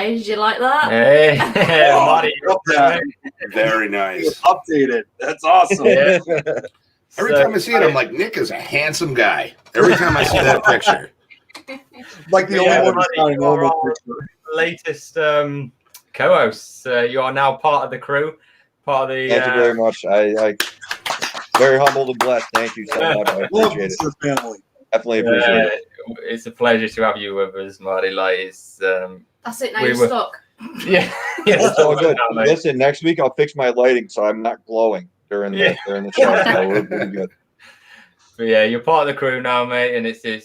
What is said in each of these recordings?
Hey, did you like that? Hey, Marty. Very nice. Updated. That's awesome. Yeah. Every time I see it, I'm like, Nick is a handsome guy. Every time I see that picture. Like the only one who's not a normal picture. Latest co-hosts. You are now part of the crew. Part of the. Thank you very much. I very humbled and blessed. Thank you so much. I appreciate it. Family. Definitely appreciate it. It's a pleasure to have you with us, Marty. Like, it's, That's it. Now you're stuck. Yeah, It's all good. Listen, next week I'll fix my lighting so I'm not glowing during the show. So we'll be good. But yeah, you're part of the crew now, mate, and it's a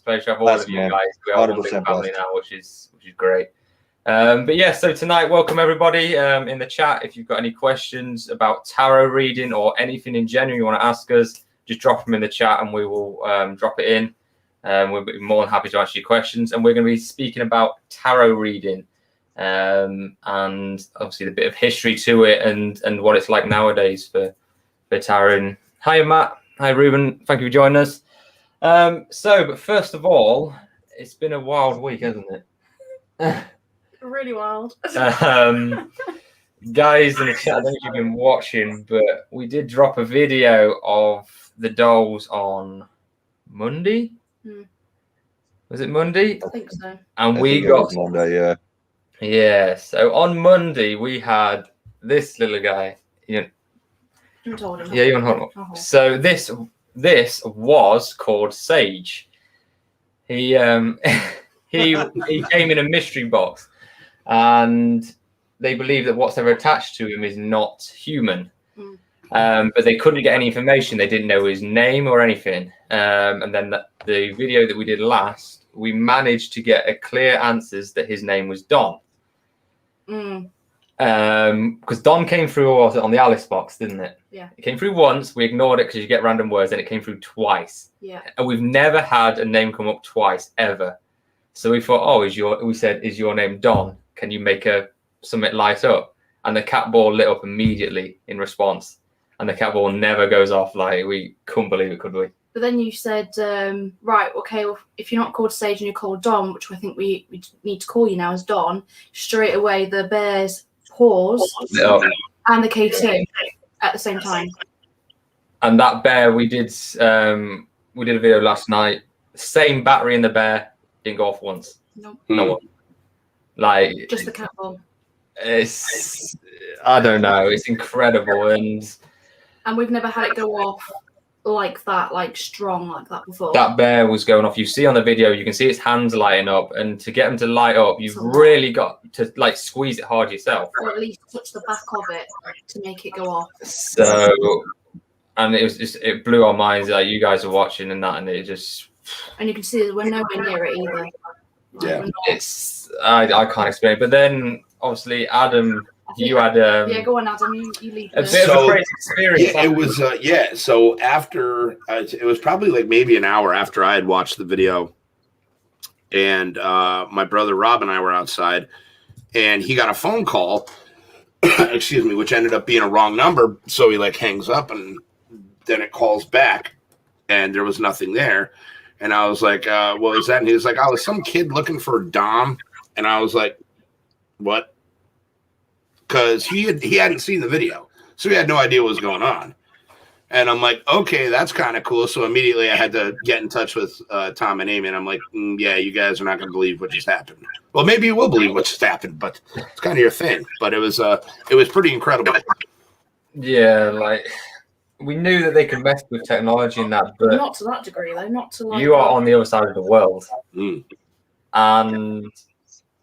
pleasure to have all of you guys. We are one big family now, which is great. But yeah, so tonight, welcome everybody in the chat. If you've got any questions about tarot reading or anything in general you want to ask us, just drop them in the chat and we will drop it in. We'll be more than happy to answer your questions. And we're going to be speaking about tarot reading and obviously the bit of history to it and what it's like nowadays for tarot. Hi, Matt. Hi, Ruben. Thank you for joining us. But first of all, it's been a wild week, hasn't it? Really wild. Guys in the chat, I don't know if you've been watching, but we did drop a video of the dolls on Monday. Was it Monday? I think so. And we got Monday, yeah. Yeah. So on Monday we had this little guy. You told him. Yeah, you want to hold on. So this was called Sage. He he came in a mystery box, and they believe that what's ever attached to him is not human. But they couldn't get any information. They didn't know his name or anything. And then the video that we did last, we managed to get a clear answers that his name was Don. Because Don came through on the Alice box, didn't it? Yeah. It came through once. We ignored it because you get random words. Then it came through twice. Yeah. And we've never had a name come up twice ever. So we thought, is your name Don? Can you make something light up? And the cat ball lit up immediately in response. And the cat ball never goes off. Like, we couldn't believe it, could we? But then you said, right, okay, well, if you're not called Sage and you're called Don, which I think we need to call you now as Don, straight away the bears pause and the K2 at the same time. And that bear, we did a video last night. Same battery in the bear, didn't go off once. No. No one. Like, just the cat ball. It's, I don't know. It's incredible, and we've never had it go off like that, like strong like that before. That bear was going off. You see on the video, you can see its hands lighting up, and to get them to light up, you've really got to like squeeze it hard yourself, or at least touch the back of it to make it go off. So, and it blew our minds. Like, you guys are watching and it just. And you can see we're nowhere near it either. Like, it's I can't explain it. But then obviously Adam. You had go on, Adam. You lead a bit of a great experience. Yeah, it was So after it was probably like maybe an hour after I had watched the video, and my brother Rob and I were outside, and he got a phone call. Excuse me, which ended up being a wrong number. So he like hangs up, and then it calls back, and there was nothing there. And I was like, "What was that?" And he was like, "I was some kid looking for Dom," and I was like, "What?" Because he hadn't seen the video, so he had no idea what was going on. And I'm like, okay, that's kind of cool. So immediately I had to get in touch with Tom and Amy, and I'm like, yeah, you guys are not going to believe what just happened. Well, maybe you will believe what just happened, but it's kind of your thing. But it was pretty incredible. Yeah, like we knew that they could mess with technology and that, but not to that degree, though. Not to like you are on the other side of the world, and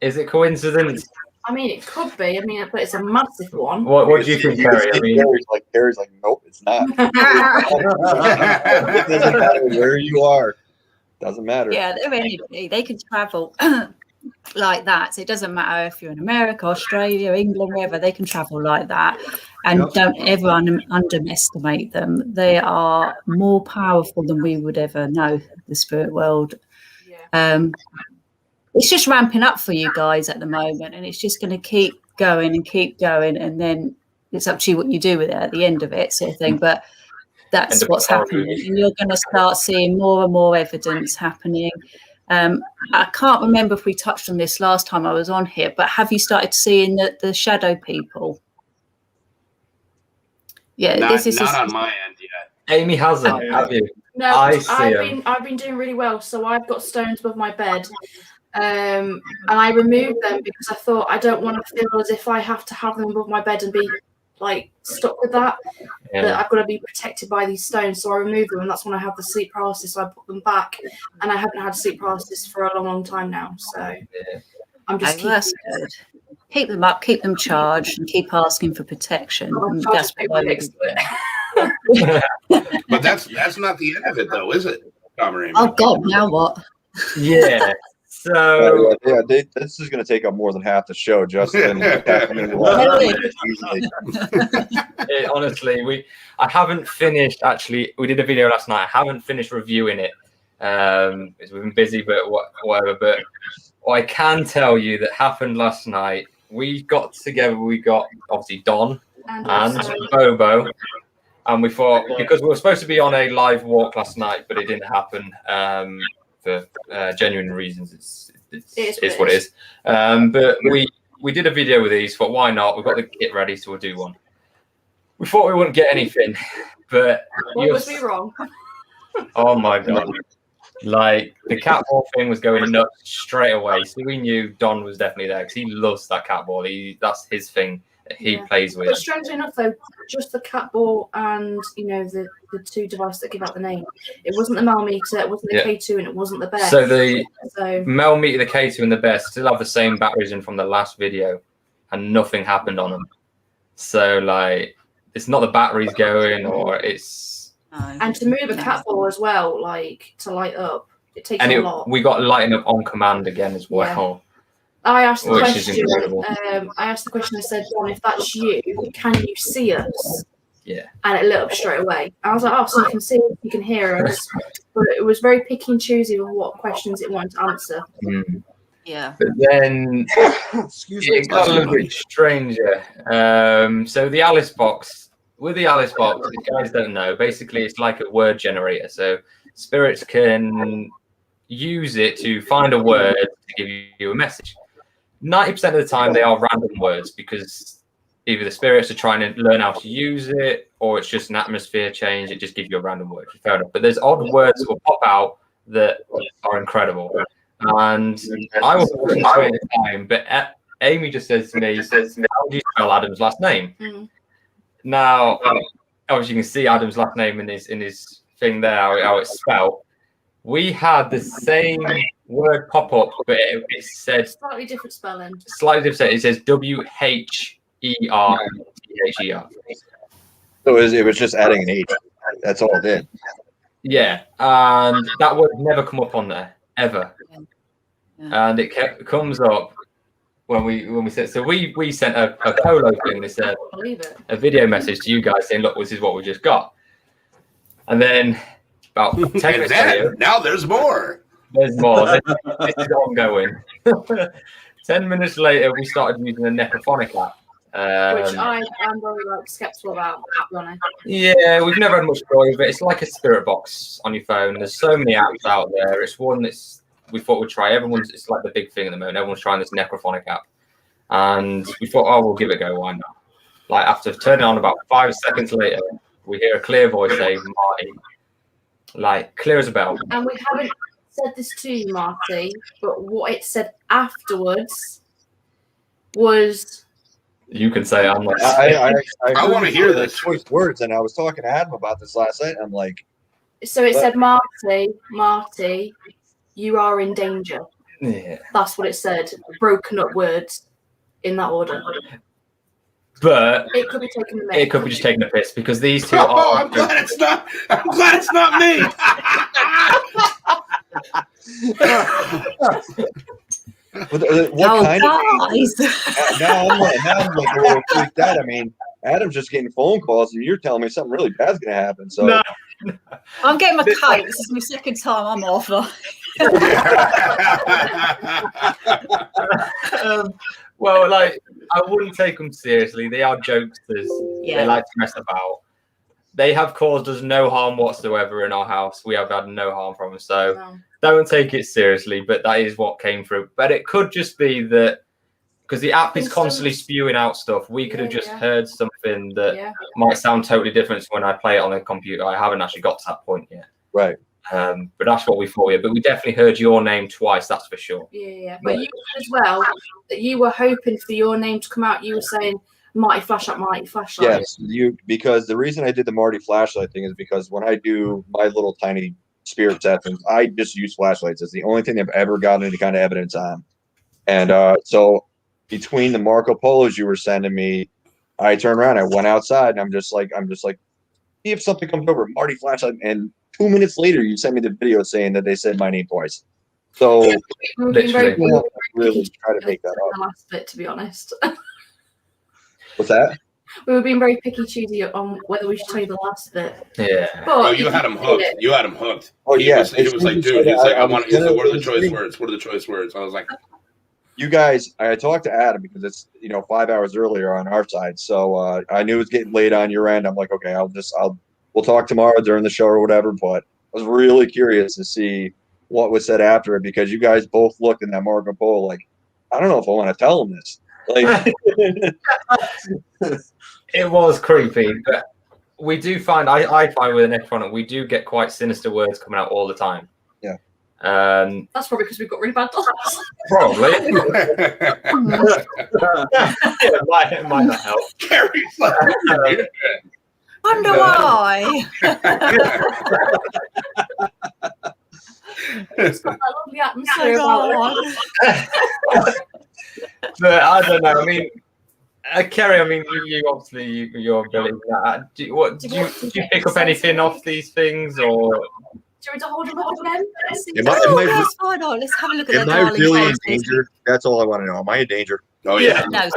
is it coincidence? I mean, it could be. I mean, but it's a massive one. What do you think, Kerry? I mean, Kerry's like, nope, it's not. It doesn't matter where you are. Doesn't matter. Yeah, they can travel like that. So it doesn't matter if you're in America, Australia, England, wherever. They can travel like that. And don't ever underestimate them. They are more powerful than we would ever know, the spirit world. Yeah. It's just ramping up for you guys at the moment, and it's just going to keep going, and then it's up to you what you do with it at the end of it, sort of thing. But that's what's happening. And you're going to start seeing more and more evidence happening. I can't remember if we touched on this last time I was on here, but have you started seeing the shadow people? Yeah, not on my end yet. Amy hasn't, have you? No, I've been doing really well. So I've got stones above my bed, and I removed them because I thought I don't want to feel as if I have to have them above my bed and be like stuck with that. Yeah. That I've got to be protected by these stones. So I removed them, and that's when I had the sleep paralysis. So I put them back, and I haven't had sleep paralysis for a long, long time now. So I'm just keep them up, keep them charged, and keep asking for protection. That's what I do. But that's not the end of it, though, is it? Oh God! Now what? Yeah. So this is going to take up more than half the show, Justin. Honestly, I haven't finished. Actually, we did a video last night. I haven't finished reviewing it. Because we've been busy, but whatever. But what I can tell you that happened last night. We got together. We got obviously Don and Bobo. And we thought, because we were supposed to be on a live walk last night, but it didn't happen for genuine reasons. It's what it is. But we did a video with these. Thought, why not? We've got the kit ready, so we'll do one. We thought we wouldn't get anything, but what was we wrong? Oh my God! Like the cat ball thing was going nuts straight away. So we knew Don was definitely there because he loves that cat ball. That's his thing. He plays with. But strangely enough, though, just the cat ball and the two devices that give out the name. It wasn't the Melmeter, it wasn't the K2, and it wasn't the bear. So the Melmeter, the K2, and the bear still have the same batteries in from the last video, and nothing happened on them. So like, it's not the batteries going, or it's. And to move a cat ball as well, like to light up, it takes a lot. We got lighting up on command again as well. Yeah. I asked the question. I said, Don, if that's you, can you see us? Yeah. And it lit up straight away. I was like, oh, so you can see us, you can hear us. But it was very picky and choosy with what questions it wanted to answer. Mm. Yeah. But then it got a little bit stranger. So the Alice box, with the Alice box, if you guys don't know, basically it's like a word generator. So spirits can use it to find a word to give you a message. 90% of the time they are random words because either the spirits are trying to learn how to use it or it's just an atmosphere change. It just gives you a random word. Fair enough. But there's odd words that will pop out that are incredible. And I was watching at the time, but Amy just says to me, how do you spell Adam's last name? Mm. Now, obviously you can see Adam's last name in his thing there, how it's spelled. We had the same word pop up, but it said slightly different spelling. Slightly different. It says WHERTHER. So it was just adding an H. That's all it did. Yeah, and that would never come up on there ever. Yeah. And it comes up when we said so. We sent a polo thing. This a video message to you guys saying, "Look, this is what we just got," and then. About 10 minutes later, now there's more. There's more. This is ongoing. 10 minutes later, we started using the Necrophonic app. Which I am very skeptical about, to be honest. Yeah, we've never had much joy with it. It's like a spirit box on your phone. There's so many apps out there. It's one we thought we'd try. It's like the big thing at the moment. Everyone's trying this Necrophonic app. And we thought, we'll give it a go. Why not? Like, after turning on about 5 seconds later, we hear a clear voice say, Marty. Like, clear as a bell. And we haven't said this to you, Marty, but what it said afterwards was... You can say I'm like... I want to hear the choice words, and I was talking to Adam about this last night, and I'm like... So it said, Marty, you are in danger. Yeah. That's what it said. Broken up words in that order. But it could be taking the piss. It could be just taking a piss because these two are. I'm glad it's not me. What kind of? Now I'm like a little freaked out. I mean, Adam's just getting phone calls, and you're telling me something really bad's gonna happen. So no. I'm getting my kite. This is my second time I'm off. Well, like, I wouldn't take them seriously. They are jokesters. Yeah. They like to mess about. They have caused us no harm whatsoever in our house. We have had no harm from them. So don't take it seriously, but that is what came through. But it could just be that because the app is constantly spewing out stuff, we could have just heard something that might sound totally different to when I play it on the computer. I haven't actually got to that point yet. Right. But that's what we thought. Yeah. But we definitely heard your name twice. That's for sure. Yeah. But you said as well that you were hoping for your name to come out. You were saying Marty Flashlight, Marty Flashlight. Yes, because the reason I did the Marty Flashlight thing is because when I do my little tiny spirit sessions, I just use flashlights. It's the only thing I've ever gotten any kind of evidence on. And so between the Marco Polos you were sending me, I turned around, I went outside, and I'm just like, see if something comes over, Marty Flashlight, and 2 minutes later you sent me the video saying that they said my name twice. So literally, really try to make that up. The last bit, to be honest. What's that? We were being very picky choosy on whether we should tell you the last bit. Yeah. But you had him hooked. You had him hooked. Oh, he was like, dude, he's like, what are the choice words? What are the choice words? I was like, you guys, I talked to Adam because it's 5 hours earlier on our side, so I knew it was getting late on your end. I'm like, okay, we'll talk tomorrow during the show or whatever. But I was really curious to see what was said after it because you guys both looked in that Marco Polo like, I don't know if I want to tell him this. Like, it was creepy, but we do find I find with an Necrophonic we do get quite sinister words coming out all the time. Yeah. That's probably because we've got really bad dogs. Probably. It might not help. Kerry's Wonder why. It's got that lovely atmosphere about it. But I don't know. I mean, Kerry. I mean, you obviously your ability. Do you pick up anything off these things, or do you want to hold them up again? Why not? Let's have a look at am I really in danger? That's all I want to know. Am I in danger? Oh yeah. No.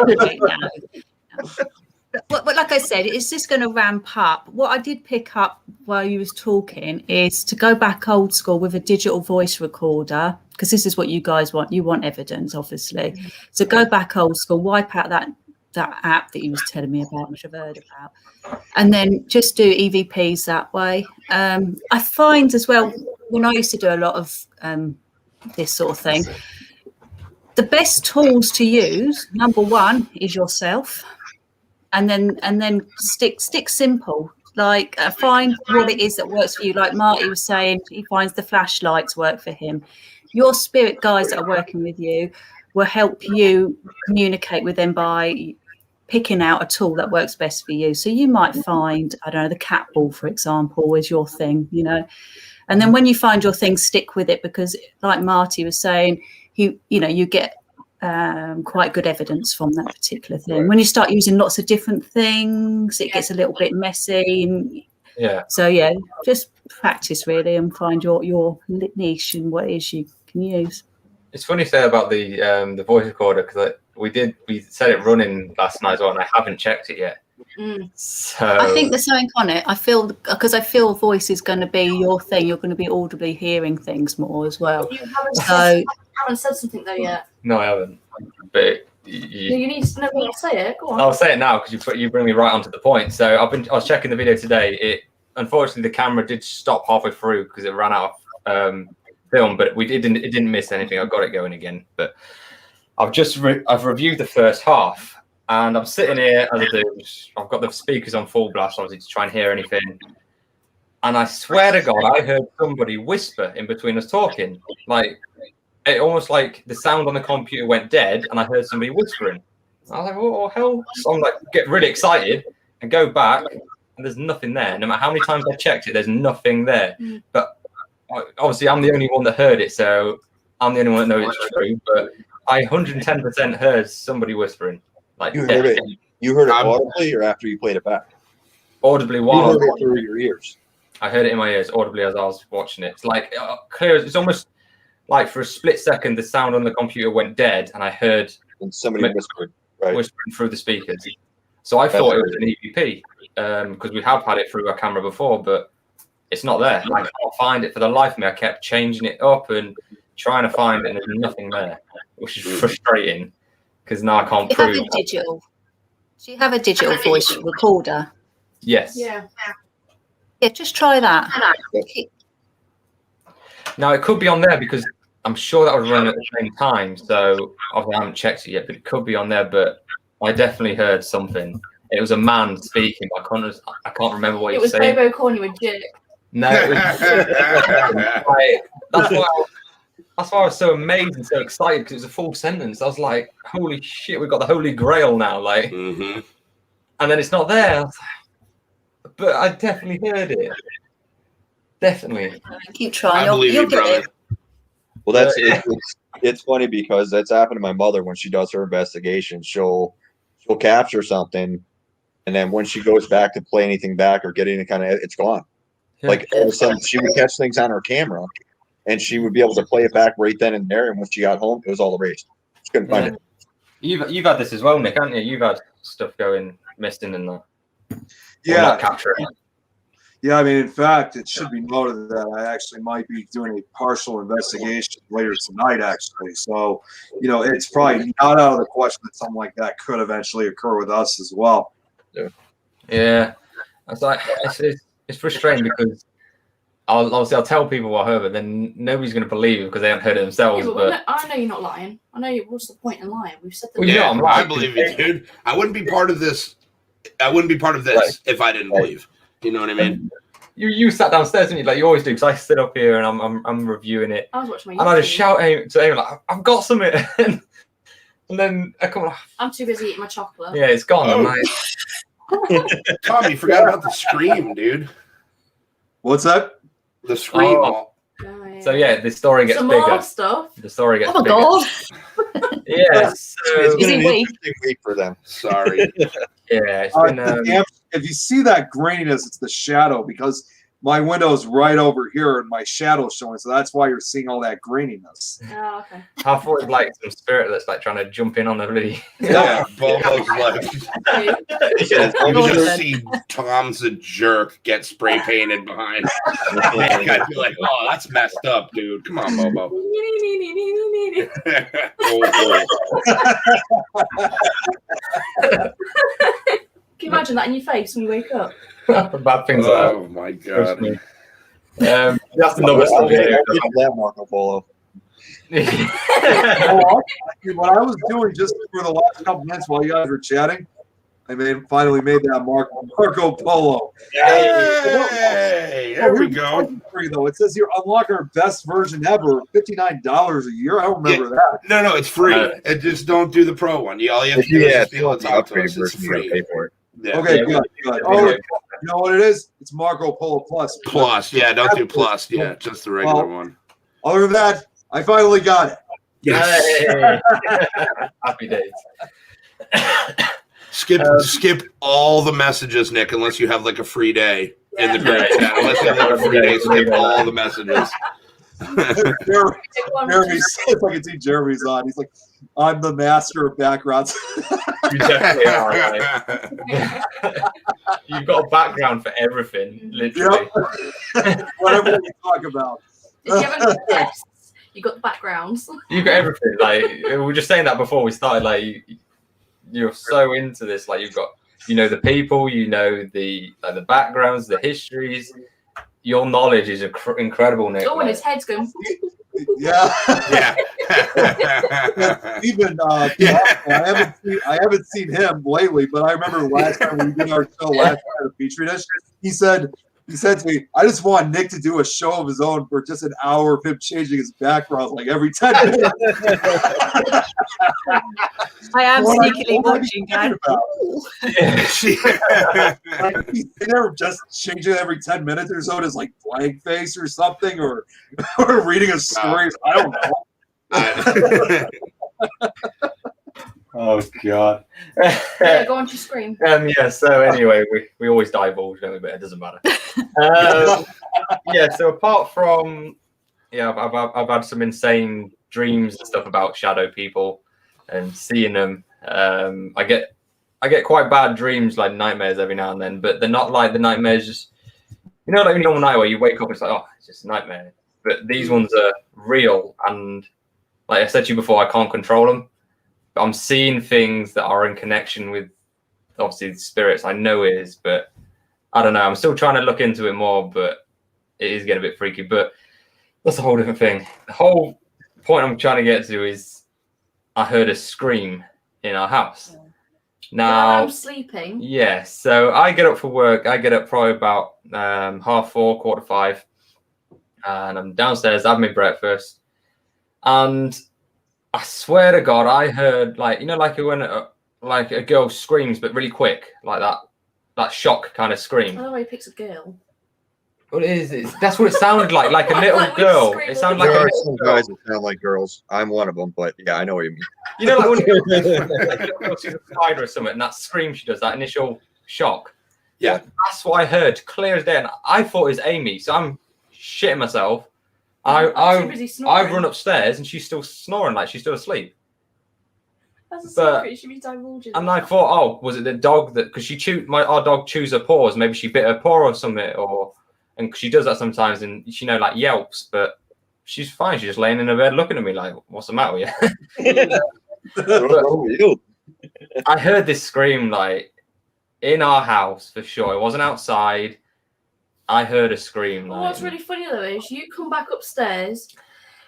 But like I said, it's just going to ramp up. What I did pick up while you was talking is to go back old school with a digital voice recorder, because this is what you guys want. You want evidence, obviously. So go back old school, wipe out that app that you was telling me about, which I've heard about, and then just do EVPs that way. I find as well, when I used to do a lot of this sort of thing, the best tools to use, number one, is yourself. And then stick simple. Like find what it is that works for you. Like Marty was saying, he finds the flashlights work for him. Your spirit guides that are working with you will help you communicate with them by picking out a tool that works best for you. So you might find, I don't know, the cat ball, for example, is your thing, And then when you find your thing, stick with it because, like Marty was saying, you get quite good evidence from that particular thing. When you start using lots of different things, it gets a little bit messy. So just practice really and find your niche and what it is you can use. It's funny to say about the voice recorder because we set it running last night as well, and I haven't checked it yet. So I think there's something on it. I feel voice is going to be your thing. You're going to be audibly hearing things more as well. You haven't said something though yet. No, I haven't. But you need to know when to say it. Go on. I'll say it now because you bring me right onto the point. So I was checking the video today. Unfortunately the camera did stop halfway through because it ran out of film, but it didn't miss anything. I got it going again. But I've reviewed the first half. And I'm sitting here as I do. I've got the speakers on full blast, obviously, to try and hear anything. And I swear to God, I heard somebody whisper in between us talking. Like, it almost like the sound on the computer went dead, and I heard somebody whispering. I was like, what the hell? So I'm like, get really excited and go back, and there's nothing there. No matter how many times I checked it, there's nothing there. But obviously, I'm the only one that heard it, so I'm the only one that knows it's true. But I 110% heard somebody whispering. Like you heard it. You heard it audibly, or after you played it back? Audibly, while you heard it through your ears. I heard it in my ears audibly as I was watching it. It's like clear. It's almost like for a split second, the sound on the computer went dead, and I heard somebody whispering through the speakers. So I thought it was an EVP because we have had it through our camera before, but it's not there. I can't find it for the life of me. I kept changing it up and trying to find it, and there's nothing there, which is frustrating. Because now I can't prove. Do you have a digital voice recorder? Yes. Yeah, just try that. Now it could be on there because I'm sure that was running at the same time. So obviously I haven't checked it yet, but it could be on there. But I definitely heard something. It was a man speaking. But I can't remember what he was saying. It was Bobo calling you a jerk. No, it was, that's why I was so amazed and so excited because it was a full sentence. I was like, "Holy shit, we've got the Holy Grail now!" Like, and then it's not there. But I definitely heard it. Definitely. Keep trying. I believe You'll you, get brother. it. Well, it's funny because that's happened to my mother when she does her investigation. She'll capture something, and then when she goes back to play anything back or get any kind of, it's gone. Yeah. Like all of a sudden, she would catch things on her camera, and she would be able to play it back right then and there. And when she got home, it was all erased. She couldn't find it. You've had this as well, Nick, haven't you? You've had stuff going missing and that. Yeah. Not capturing. Yeah, I mean, in fact, it should be noted that I actually might be doing a partial investigation later tonight, actually. So, it's probably not out of the question that something like that could eventually occur with us as well. Yeah. It's like it's frustrating because I'll tell people what I heard, but then nobody's going to believe it because they haven't heard it themselves. Yeah, but I know you're not lying. I know what's the point in lying? We've said that. Well, yeah, I'm lying. I believe you, dude. I wouldn't be part of this. I wouldn't be part of this if I didn't believe. You know what I mean? You sat downstairs, didn't you? Like you always do, because I sit up here and I'm reviewing it. I was watching and I just shout to Amy like, "I've got something," and then I come. I'm too busy eating my chocolate. Yeah, it's gone. I'm like, Tom, you forgot about the scream, dude. What's that? The scream. Oh, yeah. So yeah, the story gets Some bigger. more stuff. The story gets Oh my bigger. God. Yeah. It's So, been an week. interesting week for them. Sorry. yeah. It's been, If you see that graininess, it's the shadow because my window is right over here and my shadow's showing. So that's why you're seeing all that graininess. Oh, okay. I thought it's like some spirit that's like trying to jump in on the bloody. Yeah, Bobo's like. You just see Tom's a jerk get spray painted behind. I'd be like, "Oh, that's messed up, dude. Come on, Bobo." Can you imagine that in your face when you wake up? Bad things like Oh my god. That's another story. Marco Polo. What I was doing just for the last couple minutes while you guys were chatting, I finally made that Marco Polo. Hey, there we go. Though it says here, unlock our best version ever, $59 a year. I don't remember that. No, it's free. It just don't do the pro one. All you have to do is just be able to talk to us. It's free. Pay for it. Yeah. Okay, good. Oh, you know what it is? It's Marco Polo Plus. Plus, yeah, don't do plus. Yeah, just the regular one. Other than that, I finally got it. Yes. Happy days. Skip all the messages, Nick, unless you have like a free day in the group chat. Unless you have like a free day, skip all the messages. Jeremy, if I can see Jeremy's on, he's like, "I'm the master of backgrounds." You definitely are. Right? You've got a background for everything, literally. Yep. Whatever we talk about. Did you have any tests? You got the backgrounds. You've got everything. Like we were just saying that before we started. Like you're so into this. Like you've got, the people, the backgrounds, the histories. Your knowledge is incredible, Nick. Oh, and his head's going. Yeah. Yeah. Even I haven't seen him lately, but I remember last time we did our show last night at Petri Dish, he said to me, "I just want Nick to do a show of his own for just an hour of him changing his background like every 10 minutes." I am sneakily watching that. Like, he's there just changing every 10 minutes or so, just like blank face or something, or reading a story. I don't know. Oh God. Yeah, go on to scream. Yeah. So anyway, we always divulge, don't we? But it doesn't matter. Yeah. So apart from, I've had some insane dreams and stuff about shadow people and seeing them. I get quite bad dreams, like nightmares every now and then, but they're not like the nightmares just, like a normal night where you wake up and it's like, oh, it's just a nightmare. But these ones are real, and like I said to you before, I can't control them. But I'm seeing things that are in connection with, obviously, the spirits. I know it is, but I don't know. I'm still trying to look into it more, but it is getting a bit freaky. But that's a whole different thing. The whole point I'm trying to get to is I heard a scream in our house. Now I'm sleeping. Yeah, so I get up for work. I get up probably about 4:30, 4:45, and I'm downstairs having my breakfast. And I swear to God, I heard like when like a girl screams, but really quick, like that shock kind of scream. I don't know why he picks a girl. What is it? That's what it sounded like a little Like girl. It sounded like There a are little some girl. guys that sound like girls. I'm one of them, but yeah, I know what you mean. You know, like when a little girl sees a spider or something, and that scream she does, that initial shock. Yeah. That's what I heard, clear as day. And I thought it was Amy, so I'm shitting myself. I run upstairs and she's still snoring, like she's still asleep. That's a secret. She be divulging. And I thought, oh, was it the dog that? Because our dog chews her paws. Maybe she bit her paw or something, and she does that sometimes, and she like yelps, but she's fine. She's just laying in her bed looking at me like, what's the matter with you? I heard this scream like in our house for sure. It wasn't outside. I heard a scream. Well, what's really funny though is you come back upstairs,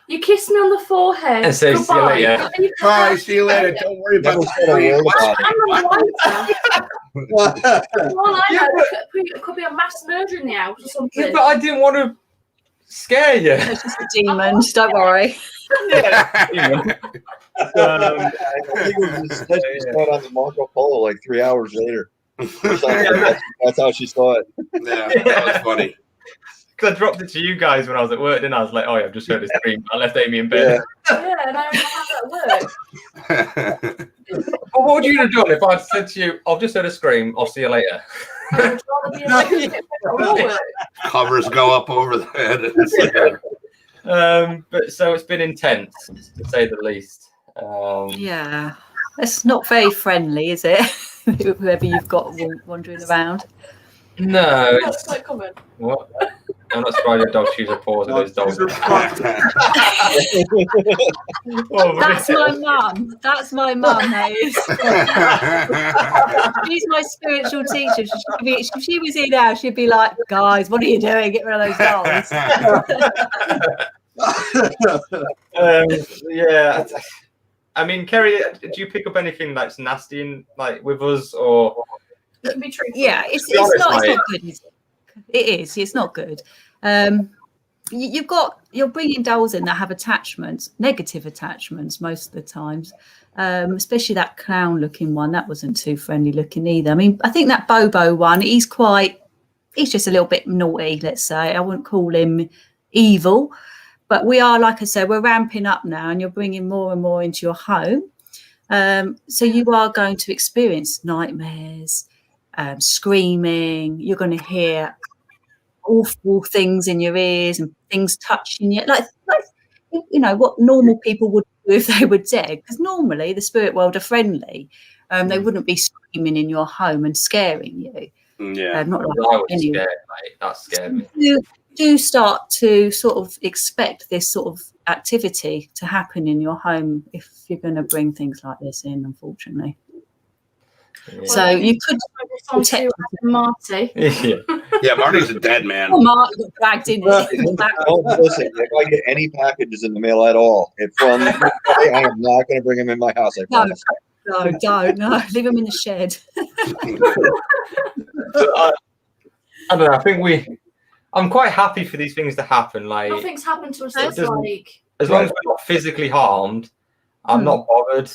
you kiss me on the forehead, and say, goodbye. See you later. Bye, see you later. Don't worry about It could be a mass murder in the house or something. Yeah, but I didn't want to scare you. It's just a demon. Don't worry. I think it was just on the Marco Polo like 3 hours later. That's how she saw it. Yeah, that was funny. Because I dropped it to you guys when I was at work, didn't I? I was like, oh yeah, I've just heard a scream. I left Amy in bed. Yeah, and I had that work. Well, what would you have done if I'd said to you, I've just heard a scream, I'll see you later? Covers go up over the head. But so it's been intense, to say the least. Yeah, it's not very friendly, is it? Whoever you've got wandering around. No, That's quite common. What? I'm not surprised your dog chews her paws with those dogs. That's my mum. That's my mum, Hayes. She's my spiritual teacher. If she was here now, she'd be like, guys, what are you doing? Get rid of those dogs. Yeah. I mean, Kerry, do you pick up anything that's nasty in, like with us, or? Yeah, it's not good. Is it? It is. It's not good. You're bringing dolls in that have attachments, negative attachments most of the times, especially that clown-looking one. That wasn't too friendly looking either. I mean, I think that Bobo one, he's just a little bit naughty. Let's say I wouldn't call him evil, but we are, like I said, we're ramping up now, and you're bringing more and more into your home. So you are going to experience nightmares. Screaming, you're going to hear awful things in your ears and things touching you, like what normal people would do if they were dead. Because normally the spirit world are friendly, they wouldn't be screaming in your home and scaring you. Yeah, not like I was anyway. scared, mate. That scared me. You do start to sort of expect this sort of activity to happen in your home if you're going to bring things like this in, unfortunately. Yeah. So you could protect Marty. Yeah, Marty's a dead man. Oh, Marty got dragged in. Listen, if I get any packages in the mail at all, I am not going to bring them in my house. I promise. No, don't. No, leave them in the shed. I don't know. I think I'm quite happy for these things to happen. Like Nothing's happened to us. It's like as long as we're not physically harmed, I'm not bothered.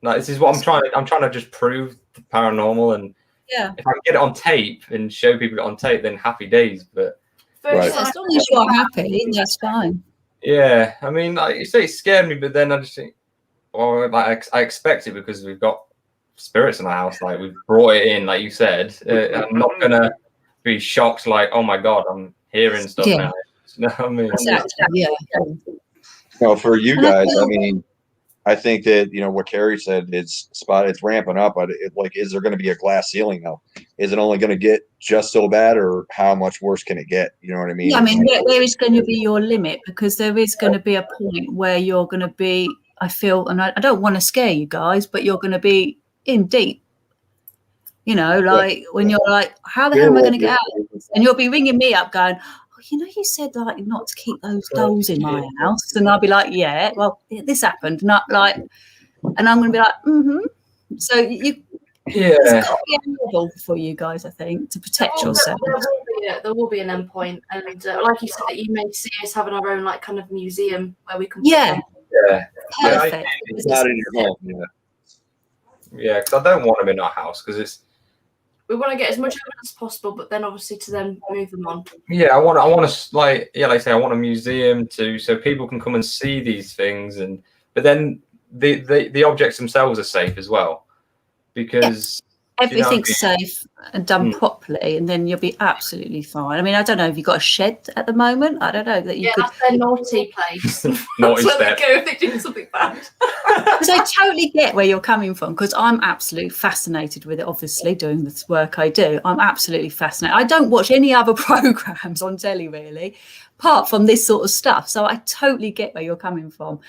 Like this is what I'm trying to just prove the paranormal, and if I can get it on tape and show people it on tape, then happy days. But as long as you're happy, that's fine. Yeah, I mean, like you say, it scared me, but then I just think, well, like I expect it because we've got spirits in the house. Like we've brought it in, like you said. I'm not gonna be shocked. Like, oh my god, I'm hearing stuff now. You know what I mean? Exactly. Yeah. No, for you guys, I mean, I think that what Kerry said it's ramping up, but is there going to be a glass ceiling though? Is it only going to get just so bad, or how much worse can it get? You know what I mean? Yeah, I mean, where is going to be your limit? Because there is going to be a point where you're going to be. I feel, and I don't want to scare you guys, but you're going to be in deep. When you're like, how the hell am I going to get out of this? And you'll be ringing me up, going, well, you know, you said like not to keep those dolls in my house, and I'll be like, yeah, well, this happened, and I'm going to be like, mm-hmm. So it's got to be a level for you guys, I think, to protect yourself. There will be an end point, and like you said, that you may see us having our own like kind of museum where we can. Perfect. It's not in your home. Yeah, because I don't want them in our house because we want to get as much evidence as possible, but then obviously to then move them on. Yeah, I want to like I say, I want a museum so people can come and see these things, but then the objects themselves are safe as well, because everything's safe and done properly, and then you'll be absolutely fine. I mean, I don't know if you've got a shed at the moment. I don't know that you could. That's their naughty place. Naughty That's where step. they go if they do something bad. Because I totally get where you're coming from, because I'm absolutely fascinated with it. Obviously, doing this work I do, I'm absolutely fascinated. I don't watch any other programs on telly really, apart from this sort of stuff. So I totally get where you're coming from.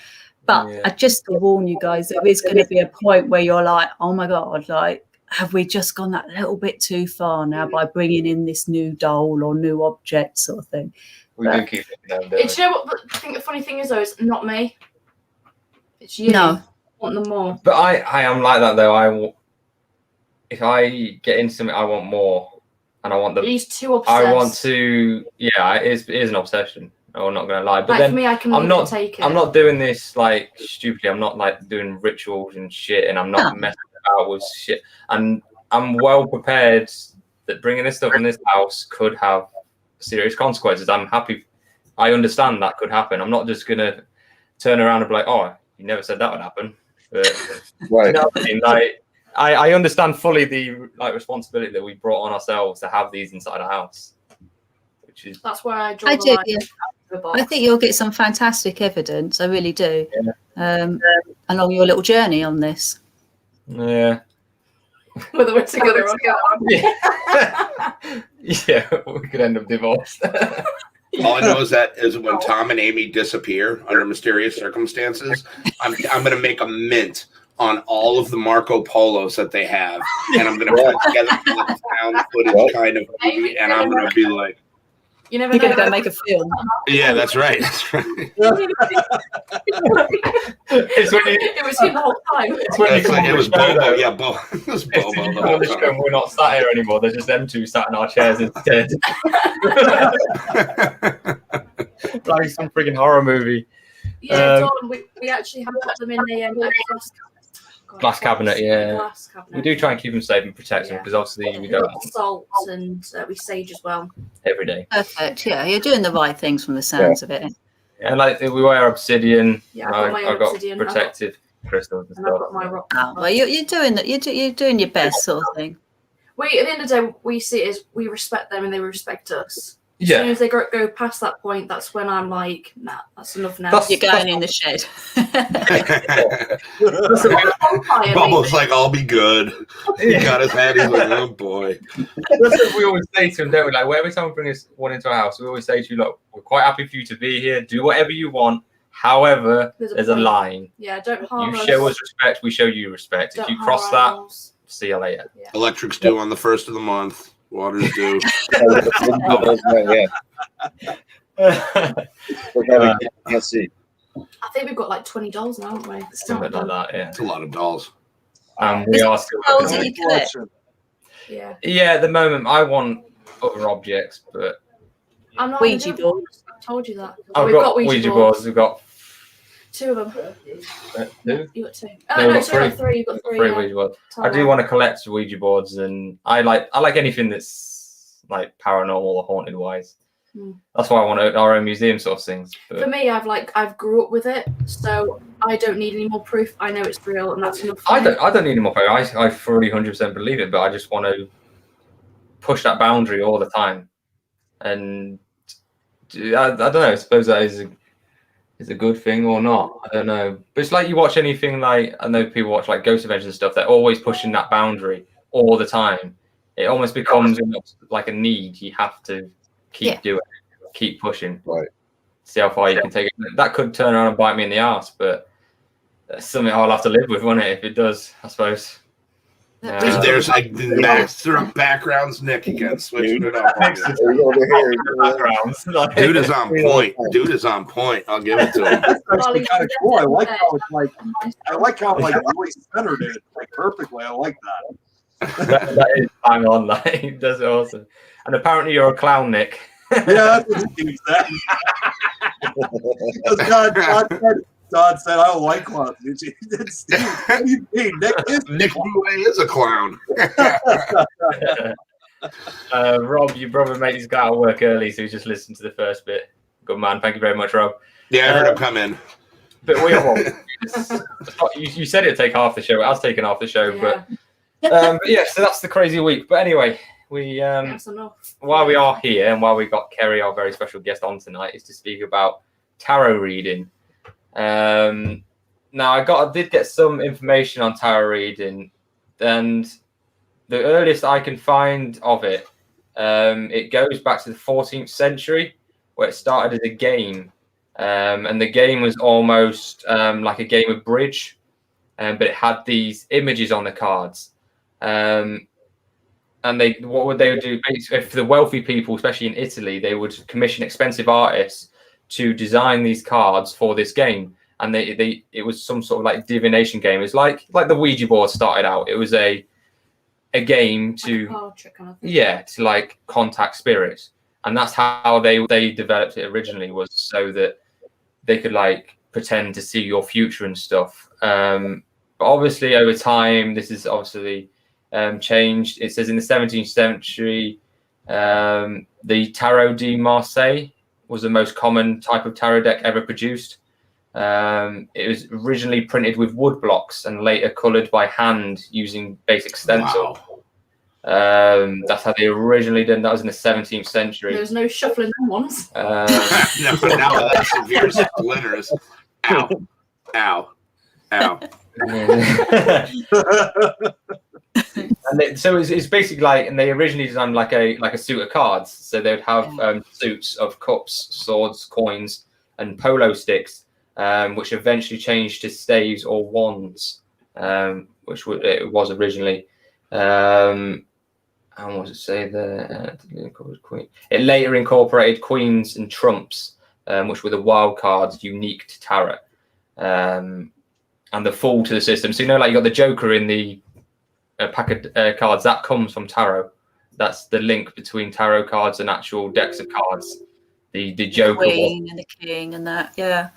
But I just to warn you guys, there is going to be a point where you're like, oh my God, like, have we just gone that little bit too far now by bringing in this new doll or new object sort of thing? We do keep it down. Do you know what? I think the funny thing is, though, it's not me. It's you. No. I want them more. But I am like that though. If I get into something, I want more, and I want He's too obsessed. I want to. Yeah, it is an obsession. I'm not gonna lie. But like then for me, I'm not take it. I'm not doing this like stupidly. I'm not like doing rituals and shit, and I'm not messing about with shit. And I'm well prepared that bringing this stuff in this house could have serious consequences. I'm happy. I understand that could happen. I'm not just gonna turn around and be like, "Oh, you never said that would happen." But, right. You know what I mean? Like, I understand fully the responsibility that we brought on ourselves to have these inside our house. That's where I draw the line. Yeah. I think you'll get some fantastic evidence. I really do. Along your little journey on this. Yeah. Whether we're together or not. Yeah, we could end up divorced. All I know is when Tom and Amy disappear under mysterious circumstances, I'm going to make a mint on all of the Marco Polos that they have, and I'm going to put together a found footage kind of movie, and I'm going to be like, You're going to go make a film. Yeah, that's right. That's right. It was him the whole time. It was Bobo. Yeah, Bobo. It was Bobo the whole time. We're not sat here anymore. There's just them two sat in our chairs instead. Like some freaking horror movie. Yeah, Dawn, we actually have put them in a glass cabinet. Yeah, glass cabinet. We do try and keep them safe and protect them because obviously we don't salt and we sage as well every day. Perfect. Yeah, you're doing the right things from the sounds of it. And like we wear obsidian. Yeah, I've got obsidian, protective crystals and I've stuff. got my rock. Oh, well, you're doing that. You're doing your best sort of thing. At the end of the day, we see it as we respect them and they respect us. As Yeah. soon as they go past that point, that's when I'm like, nah, that's enough now. You're going in the shed. Bubbles like, I'll be good. He got his head. He's like, oh boy. That's what we always say to him, don't we? Like, every time we bring one into our house, we always say to you, look, we're quite happy for you to be here. Do whatever you want. However, there's a line. Yeah, don't harm us. You show us respect, we show you respect. If you cross that, see you later. Yeah. Electric's due on the 1st of the month. Water's due. Let's see. I think we've got like 20 dolls now, haven't we? Something like that, yeah. It's a lot of dolls. We are still Dolls that you collect. Yeah. Yeah, at the moment, I want other objects, but I'm not Ouija boards. I told you that. I've got Ouija boards. We've got 2 of them. 2? You got 2. No, No, we've sorry, got 3. You've got 3. Three Ouija boards. I do want to collect Ouija boards, and I like anything that's like paranormal or haunted wise. That's why I want our own museum sort of things. But for me, I've grew up with it, so I don't need any more proof. I know it's real, and that's enough. For me. I don't need any more proof. I fully 100% believe it, but I just want to push that boundary all the time. And I don't know. I suppose that is a good thing or not. I don't know. But it's like you watch anything like, I know people watch like Ghost Adventures and stuff. They're always pushing that boundary all the time. It almost becomes like a need. You have to keep doing it, keep pushing. Right. See how far you can take it. That could turn around and bite me in the arse, but that's something I'll have to live with, won't it? If it does, I suppose. There's like the master of backgrounds, Nick, again, switching it up. Dude is on point. Dude is on point. I'll give it to him. That's actually kind of cool. I like how it's like. I like how it like really centered it like perfectly. I like that. that is bang on. Like, does it awesome. And apparently, you're a clown, Nick. Yeah, that's what Steve said. Todd said, I don't like clowns. Steve, what do you mean? Nick Mulaes is a clown. Rob, your brother mate, he's got out of work early, so he's just listened to the first bit. Good man. Thank you very much, Rob. Yeah, I heard him come in. But we you said it'd take half the show. I was taking half the show, but yeah, so that's the crazy week. But anyway, we while we are here and while we got Kerry, our very special guest, on tonight, is to speak about tarot reading. Now I did get some information on tarot reading, and the earliest I can find of it, it goes back to the 14th century, where it started as a game, and the game was almost like a game of bridge, but it had these images on the cards, and what would they do? Basically, for the wealthy people, especially in Italy, they would commission expensive artists to design these cards for this game, and it was some sort of like divination game. It's like the Ouija board started out. It was a game to to like contact spirits, and that's how they developed it originally, was so that they could like pretend to see your future and stuff. But obviously over time, this is obviously changed. It says in the 17th century, the Tarot D Marseille was the most common type of tarot deck ever produced. It was originally printed with wood blocks and later coloured by hand using basic stencil. Wow. That's how they originally did. That was in the 17th century. There was no shuffling them ones. No, but now that's severe splinters. Ow. Ow. Ow. So it's basically like, and they originally designed like a suit of cards. So they would have suits of cups, swords, coins, and polo sticks, which eventually changed to staves or wands, which it was originally. And what does it say there? It later incorporated queens and trumps, which were the wild cards unique to tarot, and the fool to the system. So like you got the Joker in the pack of cards that comes from tarot. That's the link between tarot cards and actual decks of cards. The Joker, the Queen and the King, and that, yeah.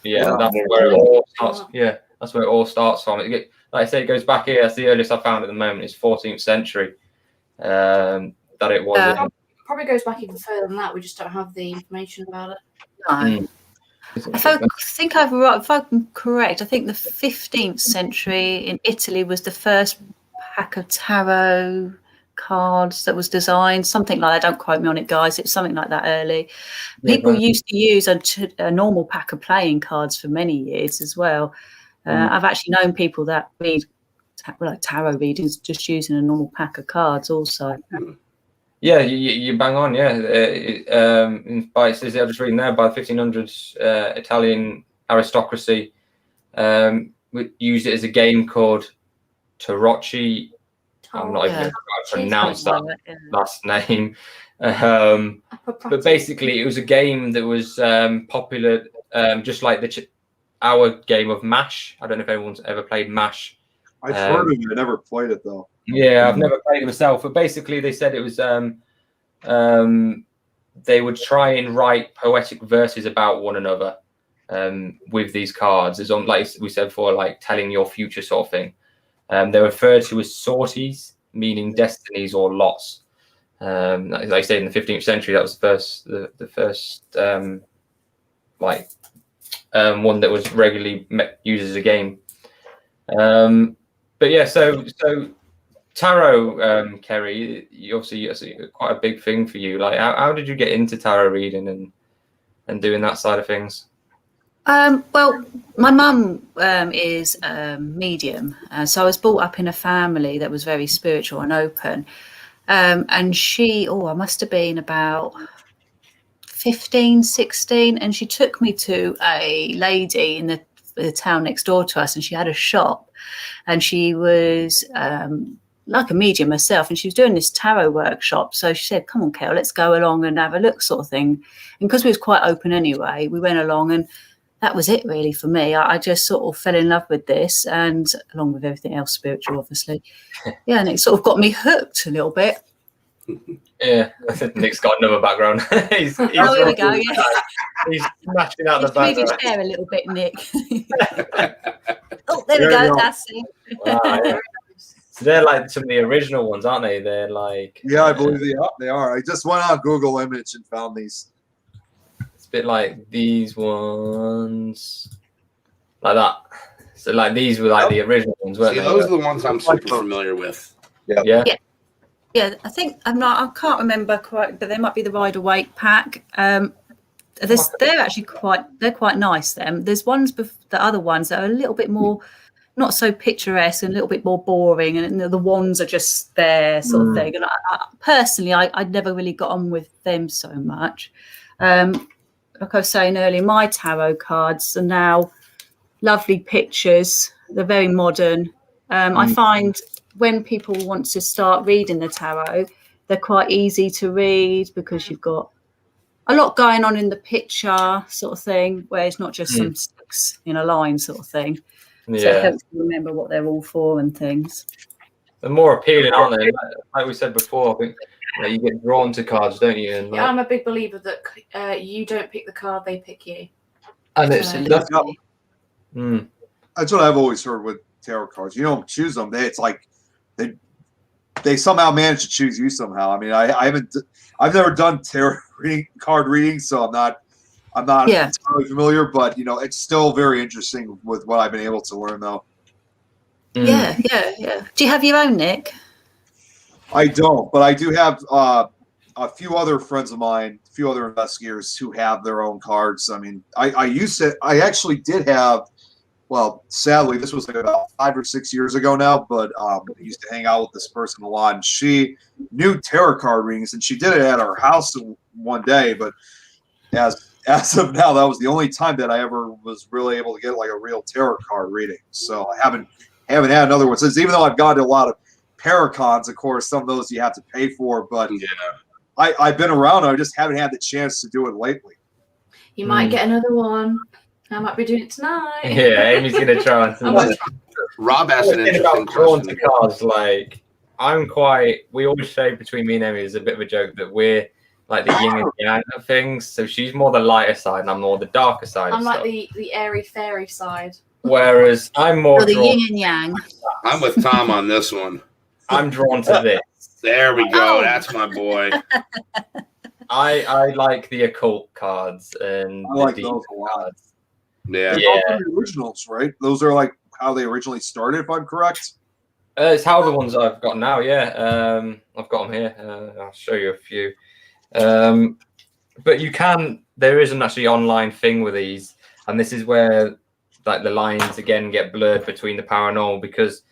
That's where it all starts. Yeah, that's where it all starts from. Like I say, it goes back here. That's the earliest I found at the moment. It's 14th century. That it was. Probably goes back even further than that. We just don't have the information about it. No. If I'm correct, I think the 15th century in Italy was the first pack of tarot cards that was designed, something like that. Don't quote me on it, guys. It was something like that early. People used to use a normal pack of playing cards for many years as well. I've actually known people that read like tarot readings just using a normal pack of cards also. Yeah, you bang on. Yeah, I was reading there, by the 1500s, Italian aristocracy used it as a game called Tarocchi. I'm not even going to pronounce that last name. But basically, it was a game that was popular, just like our game of MASH. I don't know if anyone's ever played MASH. I've heard of it. I never played it though. Yeah, I've never played it myself. But basically, they said it was they would try and write poetic verses about one another with these cards. It's on, like we said before, like telling your future sort of thing. They're referred to as sorties, meaning destinies or lots. Like I say, in the 15th century, that was the first one that was regularly used as a game. But yeah, so tarot, Kerry, obviously it's quite a big thing for you. Like, how did you get into tarot reading and doing that side of things? Well, my mum is a medium, so I was brought up in a family that was very spiritual and open. And she, I must have been about 15, 16, and she took me to a lady in the town next door to us, and she had a shop, and she was like a medium herself, and she was doing this tarot workshop. So she said, "Come on, Kel, let's go along and have a look," sort of thing. And because we was quite open anyway, we went along, and that was it really for me. I just sort of fell in love with this, and along with everything else spiritual, obviously. Yeah, and it sort of got me hooked a little bit. Yeah, I think Nick's got another background. he's oh, here we go. Yeah. He's smashing out the background. Move your chair a little bit, Nick. Oh, there we go. That's it. Wow, yeah. So they're like some of the original ones, aren't they? They're like I believe they are. I just went on Google Image and found these. It's a bit like these ones, like that. So like these were like the original ones, weren't they? Those are the ones I'm super familiar with. Yeah. Yeah, I think I can't remember quite, but they might be the Rider Waite pack. They're actually quite nice. There's ones, the other ones that are a little bit more, not so picturesque and a little bit more boring, and the wands are just there sort of thing. And personally, I never really got on with them so much. Like I was saying earlier, my tarot cards are now lovely pictures. They're very modern. I find when people want to start reading the tarot, they're quite easy to read because you've got a lot going on in the picture sort of thing, where it's not just some sticks in a line sort of thing. Yeah. So it helps you remember what they're all for and things. They're more appealing, aren't they? Like we said before, I think you get drawn to cards, don't you? And, I'm a big believer that you don't pick the card, they pick you. And it's that's what I've always heard with tarot cards. You don't choose them. It's like they somehow manage to choose you somehow. I mean, I've never done tarot card readings, so I'm not entirely familiar, but it's still very interesting with what I've been able to learn though. Yeah. Do you have your own, Nick? I don't, but I do have a few other friends of mine, a few other investigators who have their own cards. I mean, I actually did have, well, sadly, this was like about 5 or 6 years ago now, but I used to hang out with this person a lot, and she knew tarot card readings, and she did it at our house one day, but as of now, that was the only time that I ever was really able to get like a real tarot card reading. So I haven't had another one since, even though I've gone to a lot of Paracons. Of course, some of those you have to pay for, but I've been around. I just haven't had the chance to do it lately. You might get another one. I might be doing it tonight. Yeah, Amy's gonna try. Rob asked an interesting question. question. Cards, like we always say between me and Amy, there's a bit of a joke that we're like the yin and yang of things. So she's more the lighter side, and I'm more the darker side. I'm like the airy fairy side. Whereas I'm more the yin and yang. I'm with Tom on this one. I'm drawn to this. There we go. That's my boy. I like the occult cards and I like those a lot. cards. Yeah. Those are the originals, right? Those are like how they originally started, if I'm correct. It's how the ones I've got now. Yeah, I've got them here. I'll show you a few. But there is an actually online thing with these, and this is where like the lines again get blurred between the paranormal, because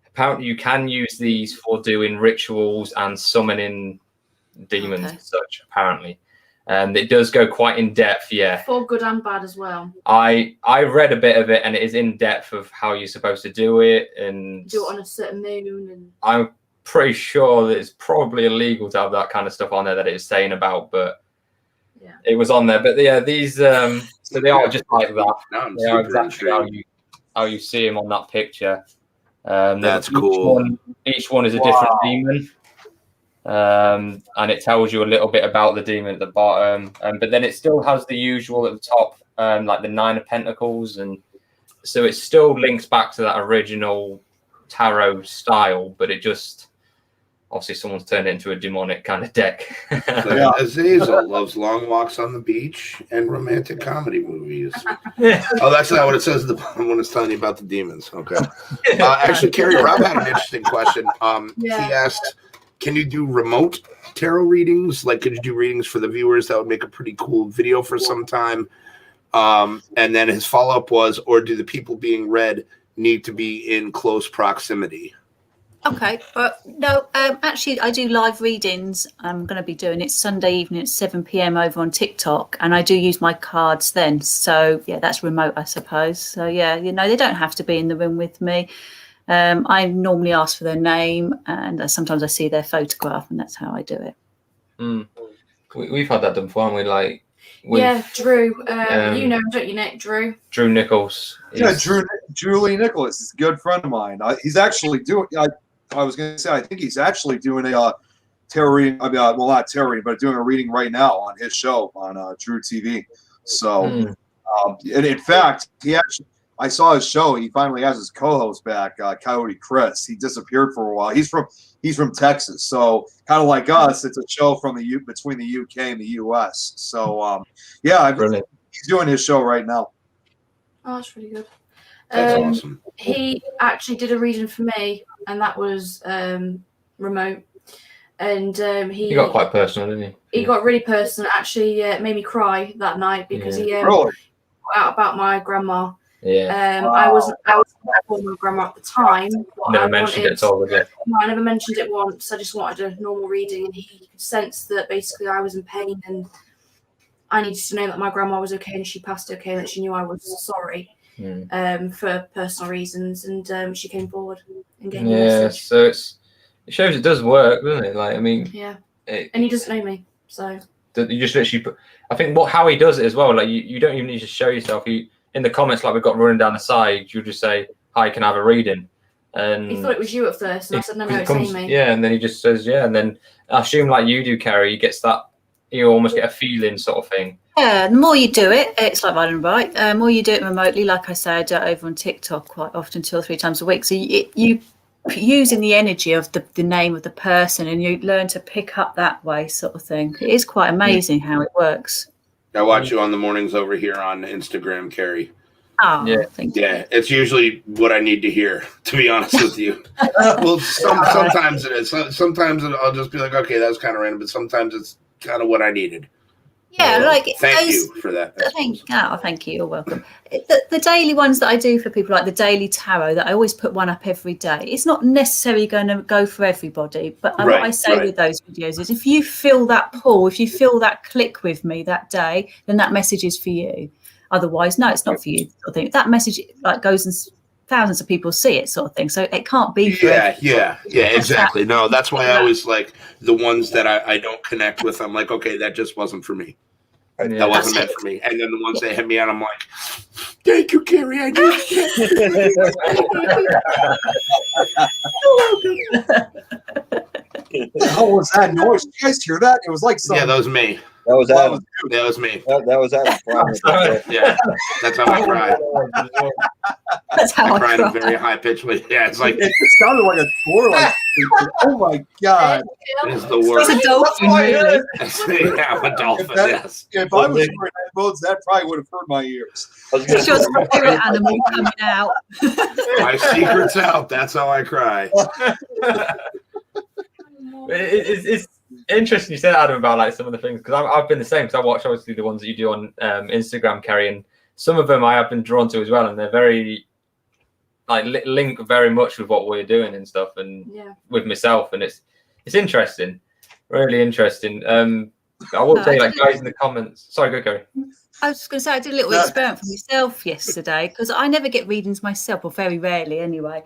apparently you can use these for doing rituals and summoning demons and such, apparently. And it does go quite in depth, yeah. For good and bad as well. I read a bit of it, and it is in depth of how you're supposed to do it, and do it on a certain moon. And I'm pretty sure that it's probably illegal to have that kind of stuff on there that it's saying about, but yeah, it was on there. But yeah, these so they are just like that. They are exactly how you see them on that picture. That's cool. Each one is a different demon. And it tells you a little bit about the demon at the bottom, but then it still has the usual at the top, like the 9 of Pentacles, and so it still links back to that original tarot style, but it just obviously someone's turned it into a demonic kind of deck. So Azazel loves long walks on the beach and romantic comedy movies. Oh, that's not what it says at the bottom when it's telling you about the demons. Okay. Actually, Kerry, Rob had an interesting question. He asked, can you do remote tarot readings? Like, could you do readings for the viewers? That would make a pretty cool video for some time. And then his follow-up was, or do the people being read need to be in close proximity? Okay, but no, actually I do live readings. I'm going to be doing it Sunday evening at 7 p.m. over on TikTok, and I do use my cards then. So yeah, that's remote, I suppose. So yeah, they don't have to be in the room with me. I normally ask for their name, and sometimes I see their photograph, and that's how I do it. We've had that done before, haven't we? Like, Drew. You know, don't you, Nick? Drew Nichols. Yeah, Julie Nicholas is a good friend of mine. He's actually doing. I was going to say, I think he's actually doing a tarot reading. I mean, well, not tarot reading, but doing a reading right now on his show on Drew TV. So, and in fact, I saw his show. He finally has his co-host back, Coyote Chris. He disappeared for a while. He's from Texas, so kind of like us. It's a show from between the UK and the US. So, he's doing his show right now. Oh, that's really good. That's awesome. He actually did a reading for me, and that was remote. And he got quite personal, didn't he? He got really personal. Actually, made me cry that night because he really? out about my grandma. Yeah. I was with my grandma at the time. Never mentioned it at all, did you? No, I never mentioned it once. I just wanted a normal reading, and he could sense that basically I was in pain, and I needed to know that my grandma was okay and she passed okay, and that she knew I was sorry for personal reasons, and she came forward and gave me a message. So it shows it does work, doesn't it? Like, I mean, and he doesn't know me, so you just literally put. I think how he does it as well. Like, you don't even need to show yourself. In the comments, like we've got running down the side, you just say, "Hi, can I have a reading?" And he thought it was you at first, and I said, "No, it's Amy." Yeah, and then he just says, "Yeah," and then I assume, like you do, Kerry, he gets that. You almost get a feeling, sort of thing. Yeah, the more you do it, it's like riding a bike. The more you do it remotely, like I say, I do it over on TikTok quite often, 2 or 3 times a week. So you using the energy of the name of the person, and you learn to pick up that way, sort of thing. It is quite amazing how it works. I watch you on the mornings over here on Instagram, Kerry. Oh, yeah, it's usually what I need to hear, to be honest with you. Well, sometimes it is. Sometimes I'll just be like, okay, that was kind of random, but sometimes it's kind of what I needed. Yeah, thank you for that. Thank you. You're welcome. The daily ones that I do for people, like the daily tarot, that I always put one up every day. It's not necessarily going to go for everybody, but what I say with those videos is, if you feel that pull, if you feel that click with me that day, then that message is for you. Otherwise, no, it's not for you. I think that message goes and thousands of people see it, sort of thing. So it can't be. Yeah, exactly. No, that's why I always like the ones that I don't connect with. I'm like, okay, that just wasn't for me. That wasn't meant for me. And then the ones that hit me out, I'm like, thank you, Kerry. I need What the hell was that noise? Did you guys hear that? It was like something. Yeah, that was me. That was Adam. That was me. That was Adam. Yeah, that's how I cried. That's how I cried in a very high pitch. Yeah, it's like it sounded like a door. Like, oh my god! It is the worst. It's a dolphin, really. Yeah, a dolphin. Yes. If I was wearing headphones, that probably would have hurt my ears. It's your spirit animal coming out. My secret's out. That's how I cry. It's interesting you said, Adam, about like some of the things, because I've been the same, because I watch obviously the ones that you do on Instagram, Kerry, and some of them I have been drawn to as well, and they're very like link very much with what we're doing and stuff, and with myself, and it's interesting, really interesting. I would say, like, guys in the comments. Sorry, go, Kerry. I was just going to say, I did a little experiment for myself yesterday, because I never get readings myself, or very rarely anyway.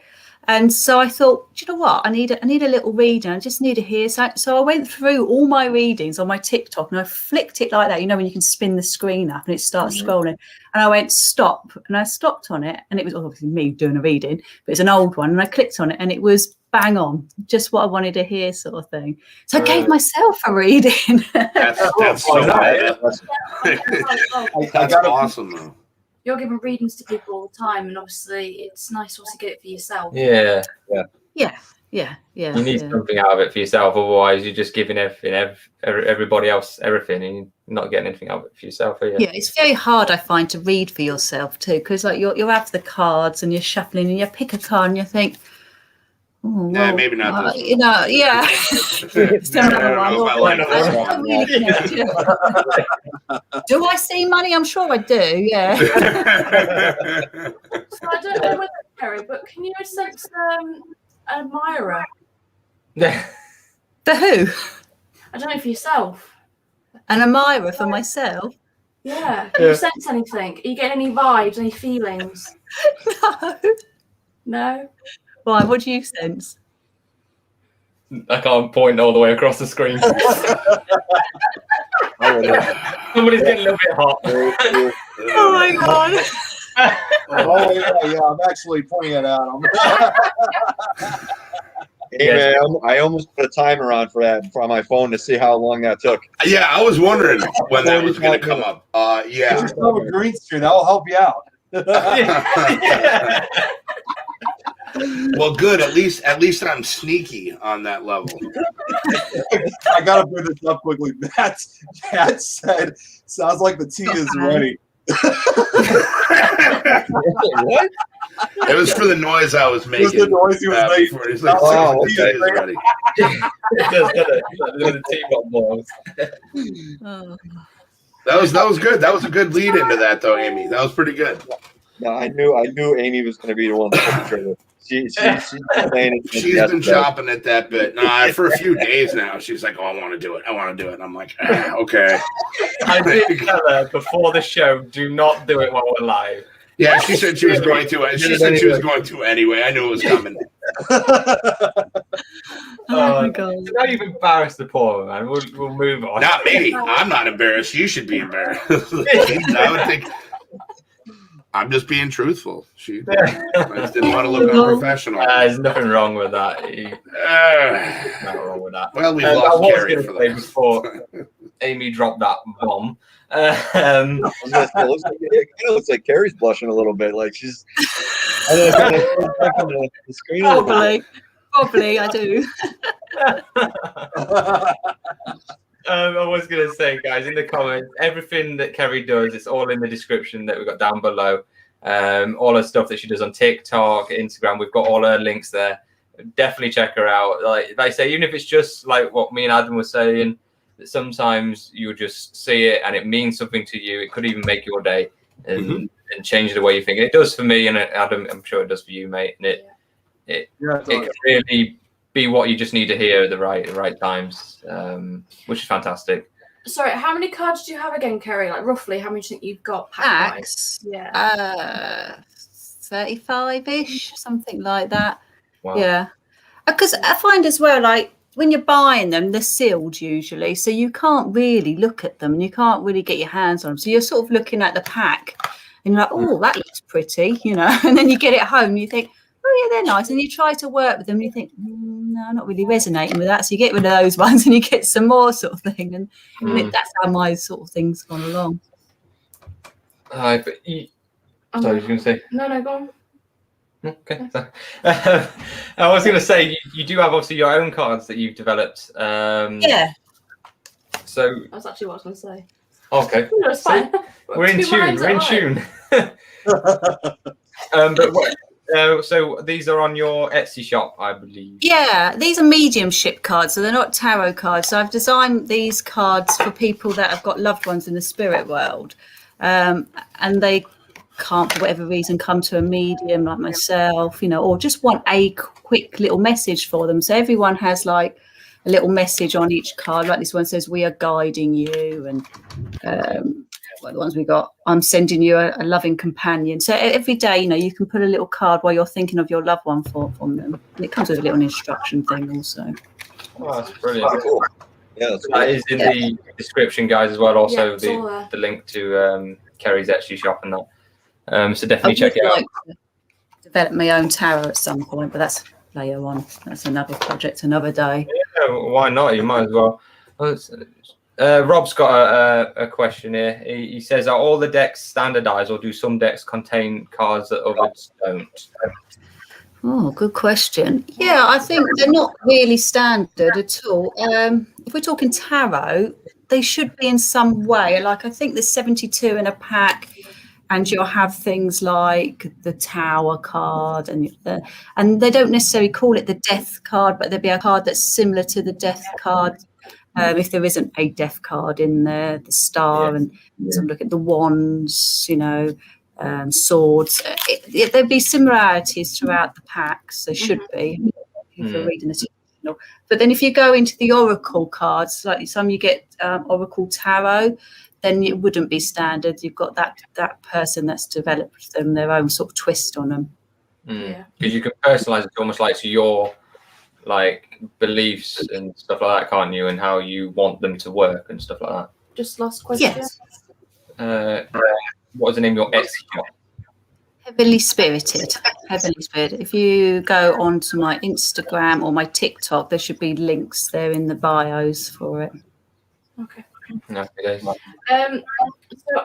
And so I thought, do you know what? I need a little reading. I just need to hear. So I went through all my readings on my TikTok, and I flicked it like that. You know, when you can spin the screen up and it starts scrolling. And I went stop, and I stopped on it, and it was obviously me doing a reading, but it's an old one. And I clicked on it, and it was bang on, just what I wanted to hear, sort of thing. So I gave myself a reading. That's so bad. That's awesome, though. You're giving readings to people all the time, and obviously it's nice to also get it for yourself. Yeah. You need something out of it for yourself, otherwise you're just giving everybody else everything, and you're not getting anything out of it for yourself, are you? Yeah, it's very hard, I find, to read for yourself too, because like you're after the cards and you're shuffling, and you pick a card and you think, oh, yeah, well, maybe not this one. You know, yeah. Do I see money? I'm sure I do, yeah. So I don't know whether, Kerry, but can you sense an admirer? For who? I don't know, for yourself. An admirer for myself? Yeah. Can you sense anything? Are you getting any vibes, any feelings? No. No? Right, what do you sense? I can't point all the way across the screen. Somebody's getting a little bit hot. Oh my god. Oh yeah, I'm actually pointing it at him. Hey man, I almost put a timer on for that on my phone to see how long that took. Yeah, I was wondering when that was going to come up. Yeah. Just have a green screen. That'll help you out. Well, good. At least I'm sneaky on that level. I gotta bring this up quickly. Matt said, "Sounds like the tea is ready." What? It was for the noise I was making. It was the noise he was making. He's like, oh, the tea is ready. The teapot boils. Oh. That was good. That was a good lead into that, though, Amy. That was pretty good. No, I knew Amy was going to be the one to pull the trigger. She's been chopping at that bit. Nah, for a few days now. She's like, "Oh, I want to do it. I want to do it." And I'm like, "Okay." I did tell her before the show, do not do it while we're live. Yeah, she said she was going to. She said she was going to anyway. I knew it was coming. Oh my god! Don't even embarrass the poor man. We'll move on. Not me. I'm not embarrassed. You should be embarrassed. I would think. I'm just being truthful. I just didn't want to look unprofessional. There's nothing wrong with that. Nothing wrong with that. Well, we've lost Kerry for that. Before Amy dropped that bomb. It looks like Kerry's blushing a little bit. Like she's. I don't know, kind of the screen a little bit. Probably, I do. I was going to say, guys, in the comments, everything that Kerry does, it's all in the description that we've got down below. All her stuff that she does on TikTok, Instagram, we've got all her links there. Definitely check her out. Like I say, even if it's just like what me and Adam were saying, that sometimes you just see it and it means something to you. It could even make your day and change the way you think. And it does for me, and Adam, I'm sure it does for you, mate. And it can really be what you just need to hear at the right times, which is fantastic. Sorry, how many cards do you have again, Kerry? Like roughly, how many do you think you've got? Packs? Yeah. 35-ish, something like that. Wow. Yeah. Because I find as well, like when you're buying them, they're sealed usually, so you can't really look at them and you can't really get your hands on them. So you're sort of looking at the pack and you're like, oh, that looks pretty, you know, and then you get it home and you think, oh yeah, they're nice, and you try to work with them and you think, no, I'm not really resonating with that, so you get rid of those ones and you get some more sort of thing, and that's how my sort of thing's gone along. Sorry, I was going to say. No, go on. Okay. I was going to say, you do have obviously your own cards that you've developed. Yeah. So that's actually what I was going to say. Okay. No, it's fine. We're in tune. We're in tune. But what? So these are on your Etsy shop, I believe. Yeah, these are mediumship cards, so they're not tarot cards. So I've designed these cards for people that have got loved ones in the spirit world, and they can't, for whatever reason, come to a medium like myself, you know, or just want a quick little message for them. So everyone has like a little message on each card. Like this one says, "We are guiding you," and what the ones we got, "I'm sending you a loving companion." So every day, you know, you can put a little card while you're thinking of your loved one from them. And it comes with a little instruction thing also. Oh, that's brilliant. That's cool. Yeah, that is in the description, guys, as well. Also, the link to Kerry's Etsy shop and that. So definitely check it out. To develop my own tarot at some point, but that's later on. That's another project, another day. Yeah, why not? You might as well. Rob's got a question here. He says, are all the decks standardized, or do some decks contain cards that others don't? Oh, good question. Yeah, I think they're not really standard at all. If we're talking tarot, they should be in some way. Like I think there's 72 in a pack, and you'll have things like the Tower card, and they don't necessarily call it the Death card, but there'll be a card that's similar to the Death card. If there isn't a death card in there, the Star, and some look at the wands, you know, swords. There'd be similarities throughout the packs. There should be if you're reading the original. But then if you go into the Oracle cards, like some you get Oracle Tarot, then it wouldn't be standard. You've got that person that's developed them, their own sort of twist on them. Yeah. Because you can personalize it almost like to your like beliefs and stuff like that, can't you? And how you want them to work and stuff like that. Just last question. Yes. What is the name of your Etsy shop? Heavily spirited. Heavily spirited. If you go onto my Instagram or my TikTok, there should be links there in the bios for it. Okay. Okay. So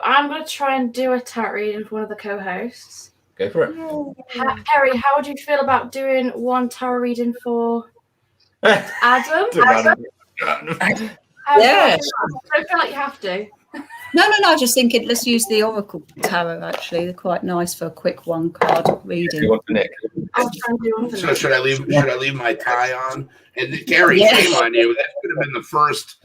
I'm going to try and do a tarot reading for one of the co-hosts. Go for it. Kerry, how would you feel about doing one tarot reading for Adam? Yeah. I don't feel like you have to. No. I just thinking let's use the Oracle Tarot. Actually, they're quite nice for a quick one card reading. You want for Nick? I'll try and do one for So Nick. should I leave my tie on? And Gary, shame on you. That could have been the first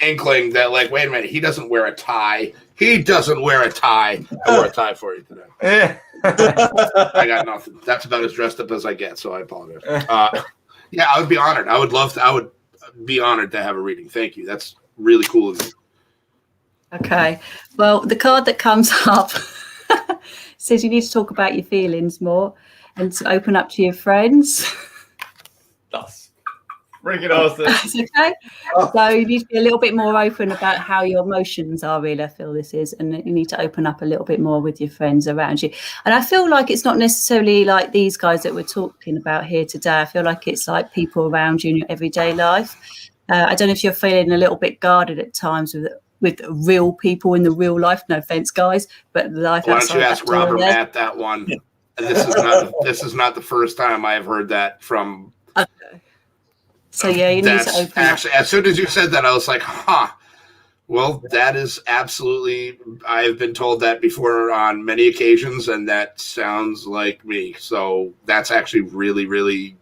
inkling that, like, wait a minute, he doesn't wear a tie. He doesn't wear a tie. I wore a tie for you today. Yeah. I got nothing. That's about as dressed up as I get, so I apologize. Yeah, I would be honored. I would be honored to have a reading. Thank you. That's really cool of you. Okay. Well, the card that comes up says you need to talk about your feelings more and to open up to your friends. That's freaking awesome. That's okay. So you need to be a little bit more open about how your emotions are, really, I feel this is. And you need to open up a little bit more with your friends around you. And I feel like it's not necessarily like these guys that we're talking about here today. I feel like it's like people around you in your everyday life. I don't know if you're feeling a little bit guarded at times with real people in the real life. No offense, guys, but life. Why don't you ask Rob or Matt that one? This is not the first time I have heard that from. Okay. So yeah, you need to open actually up. As soon as you said that, I was like, huh. Well, that is absolutely. I've been told that before on many occasions, and that sounds like me. So that's actually really, really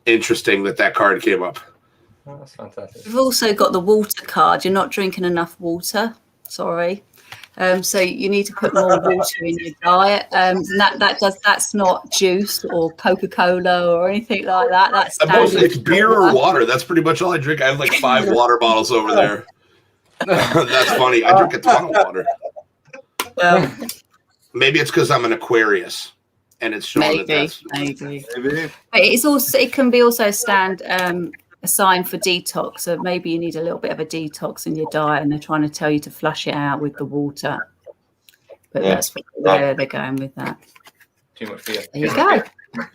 interesting that card came up. Oh, that's fantastic. We've also got the water card. You're not drinking enough water. Sorry. So you need to put more water in your diet. And that's not juice or Coca-Cola or anything like that. That's it's beer or water. That's pretty much all I drink. I have like 5 water bottles over there. That's funny. I drink a ton of water. Maybe it's because I'm an Aquarius, and it's showing maybe. But it can be also a sign for detox. So maybe you need a little bit of a detox in your diet, and they're trying to tell you to flush it out with the water. But that's where they're going with that. Too much for you. There you go.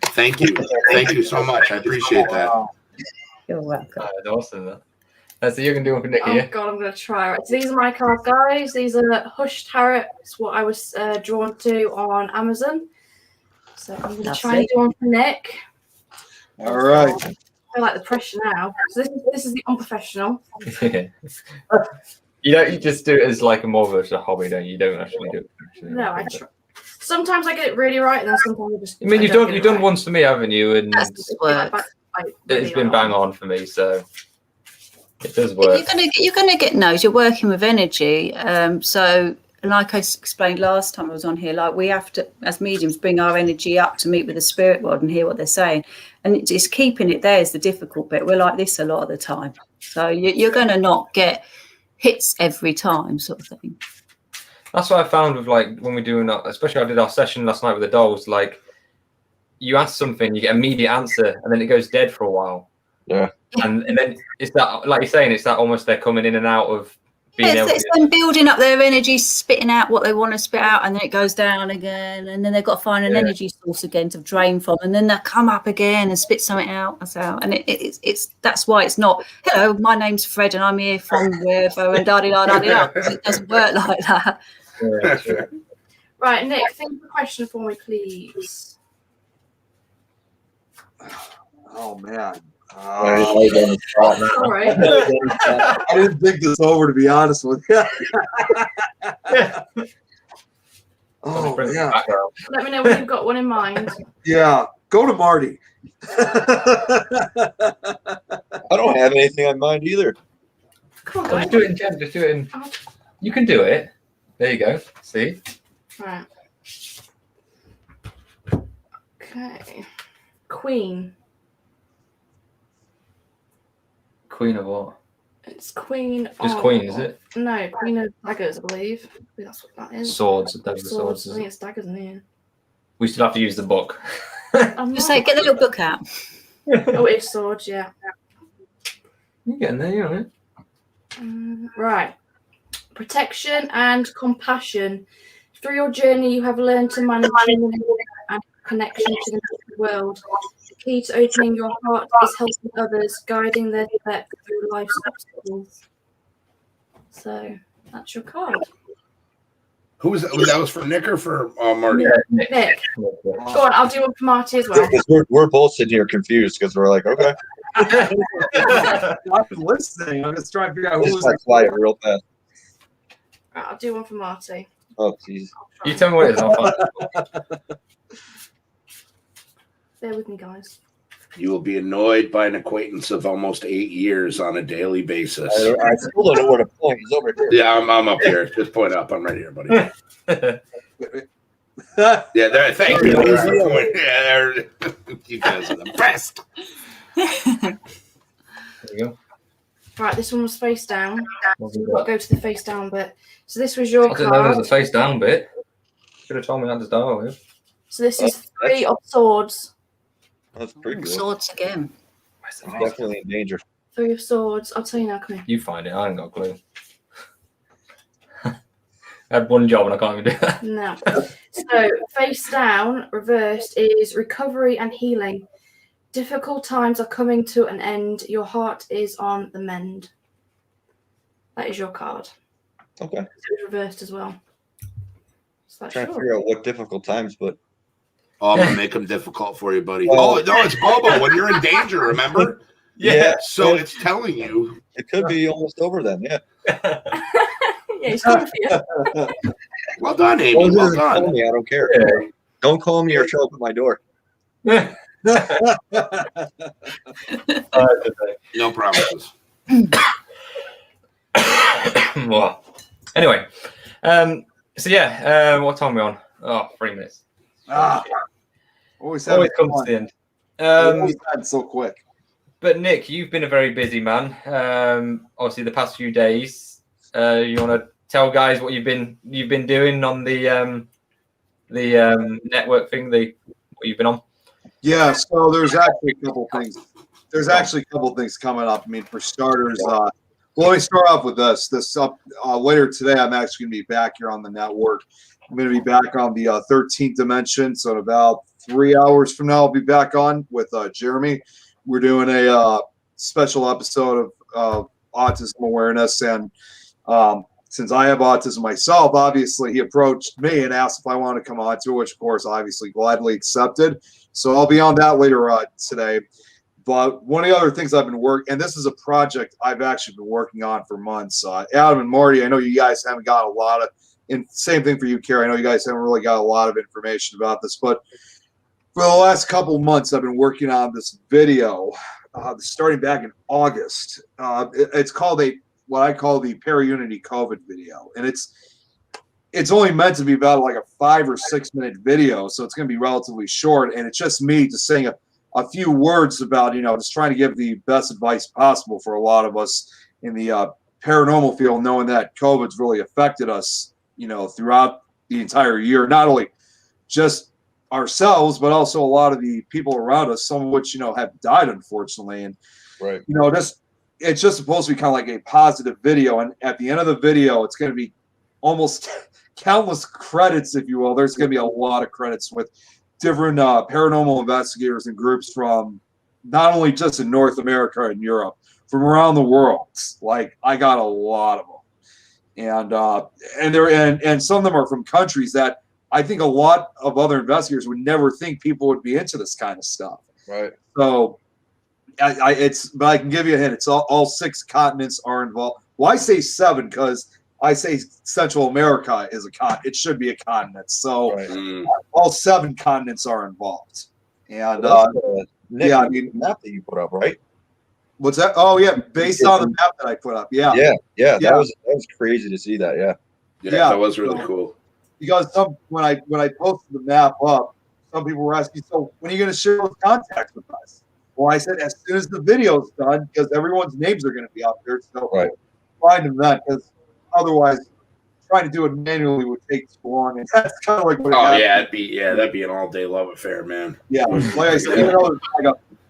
Thank you so much. I appreciate that. You're welcome. That's awesome. So you can do one for Nick Oh here. God, I'm going to try. Right, so these are my cards, guys. These are Hush Tarot. It's what I was drawn to on Amazon. So I'm going to try and do one for Nick. All right. I like the pressure now. So this is the unprofessional. You just do it as like more of a hobby, don't you? You don't actually do it. No, I try. Sometimes I get it really right, and then sometimes I just. I mean, you've done once for me, haven't you? And it's been bang on for me, so it does work. You're gonna get no's. You're working with energy, so. Like I explained last time I was on here, like we have to, as mediums, bring our energy up to meet with the spirit world and hear what they're saying. And it's keeping it there is the difficult bit. We're like this a lot of the time. So you're going to not get hits every time, sort of thing. That's what I found with like when we're doing that, especially I did our session last night with the dolls, like you ask something, you get an immediate answer, and then it goes dead for a while. Yeah. And then it's that, like you're saying, it's that almost they're coming in and out of it's them building up their energy, spitting out what they want to spit out, and then it goes down again, and then they've got to find an energy source again to drain from, and then they'll come up again and spit something out. And it's that's why it's not, hello, my name's Fred and I'm here from wherever, and da-di-da-da-di-da, because it doesn't work like that. Yeah, sure. Right, Nick, think of a question for me, please. Oh, man. Sorry. I didn't think this over, to be honest with you. Oh, yeah. Let me know when you've got one in mind. Yeah, go to Marty. I don't have anything in mind either. Come on, Just do it in Jen. Just do it in. You can do it. There you go. See? Right. Okay. Queen. Queen of what? It's Queen Just of... Queen, is it? No, Queen of Daggers, I believe. That's what that is. Swords. Swords, I think it's daggers in here. We still have to use the book. Just say, get the little book out. Oh, it's swords, yeah. You're getting there, you're on it. Right. Protection and compassion. Through your journey, you have learned to manage and connection to the natural world. The key to opening your heart is helping others, guiding their steps through life's obstacles. So that's your card. Who was that? That was for Nick or for Marty? Nick. Go on, I'll do one for Marty as well. We're both sitting here confused because we're like, okay. I'm listening. I'm just trying to figure out who was like quiet real fast. Right, I'll do one for Marty. Oh, jeez. You tell me what it is. I'll find it. Bear with me, guys. You will be annoyed by an acquaintance of almost 8 years on a daily basis. I still don't know where to point. He's over here. Yeah, I'm up here. Just point up. I'm right here, buddy. Yeah, there. Thank you. There's the point. Yeah, there. You guys are the best. There you go. Right, this one was face down. So we've got to go to the face down bit. So this was your I didn't know there was card. a face down bit. Should have told me that to start with. So this is 3 of swords. That's pretty good. Swords again. Where's the He's face? definitely in danger. 3 of swords. I'll tell you now, come here. You find it. I ain't got a clue. I had one job and I can't even do that. No. So face down, reversed, is recovery and healing. Difficult times are coming to an end. Your heart is on the mend. That is your card. Okay. It was reversed as well. So that's Trying to yours. figure out what difficult times, but Oh, I'm gonna make them difficult for you, buddy. Oh. Oh no, it's Bobo when you're in danger. Remember? yeah. So it's telling you. It could be almost over then. Yeah. Yeah, he's coming for you. Well done, Amy. Well Call done. me. I don't care. Yeah. Don't call me or show up at my door. No promises. Well, anyway, so yeah, what time are we on? Oh, 3 minutes. Always Always comes to the end. Always had so quick. But Nick, you've been a very busy man. Obviously, the past few days. You want to tell guys what you've been doing on the network thing? What you've been on? Yeah, so there's actually a couple things. There's actually a couple things coming up. I mean, for starters, well, let me start off with this. Later today, I'm actually going to be back here on the network. I'm going to be back on the 13th dimension. So in about 3 hours from now, I'll be back on with Jeremy. We're doing a special episode of autism awareness. And since I have autism myself, obviously he approached me and asked if I wanted to come on to it, which of course, obviously gladly accepted. So I'll be on that later today. But one of the other things I've been working, and this is a project I've actually been working on for months. Adam and Marty, I know you guys haven't got a lot of, and same thing for you, Kerry. I know you guys haven't really got a lot of information about this, but for the last couple of months, I've been working on this video, starting back in August. It's called what I call the Para-Unity COVID video, and it's only meant to be about like a 5 or 6 minute video, so it's going to be relatively short, and it's just me just saying a few words about, just trying to give the best advice possible for a lot of us in the paranormal field, knowing that COVID's really affected us, throughout the entire year, not only just ourselves, but also a lot of the people around us, some of which, have died, unfortunately. And, Right. It's just supposed to be kind of like a positive video. And at the end of the video, it's going to be almost countless credits, if you will. There's going to be a lot of credits with different paranormal investigators and groups from not only just in North America and Europe, from around the world. Like, I got a lot of them, and some of them are from countries that I think a lot of other investigators would never think people would be into this kind of stuff. Right. So, but I can give you a hint. It's all 6 continents are involved. Well, I say 7 because I say Central America is a continent. It should be a continent. So all 7 continents are involved. And Nick, yeah, I mean, map that you put up, right? What's that? Oh yeah, based on the map that I put up. Yeah. Yeah. That was crazy to see that. Yeah, that was really cool. Because when I posted the map up, some people were asking, so when are you going to share those contacts with us? Well, I said as soon as the video's done, because everyone's names are going to be out there. So find them then, because otherwise, trying to do it manually would take too long, and that's kind of like what that'd be an all day love affair, man. Yeah, like I said,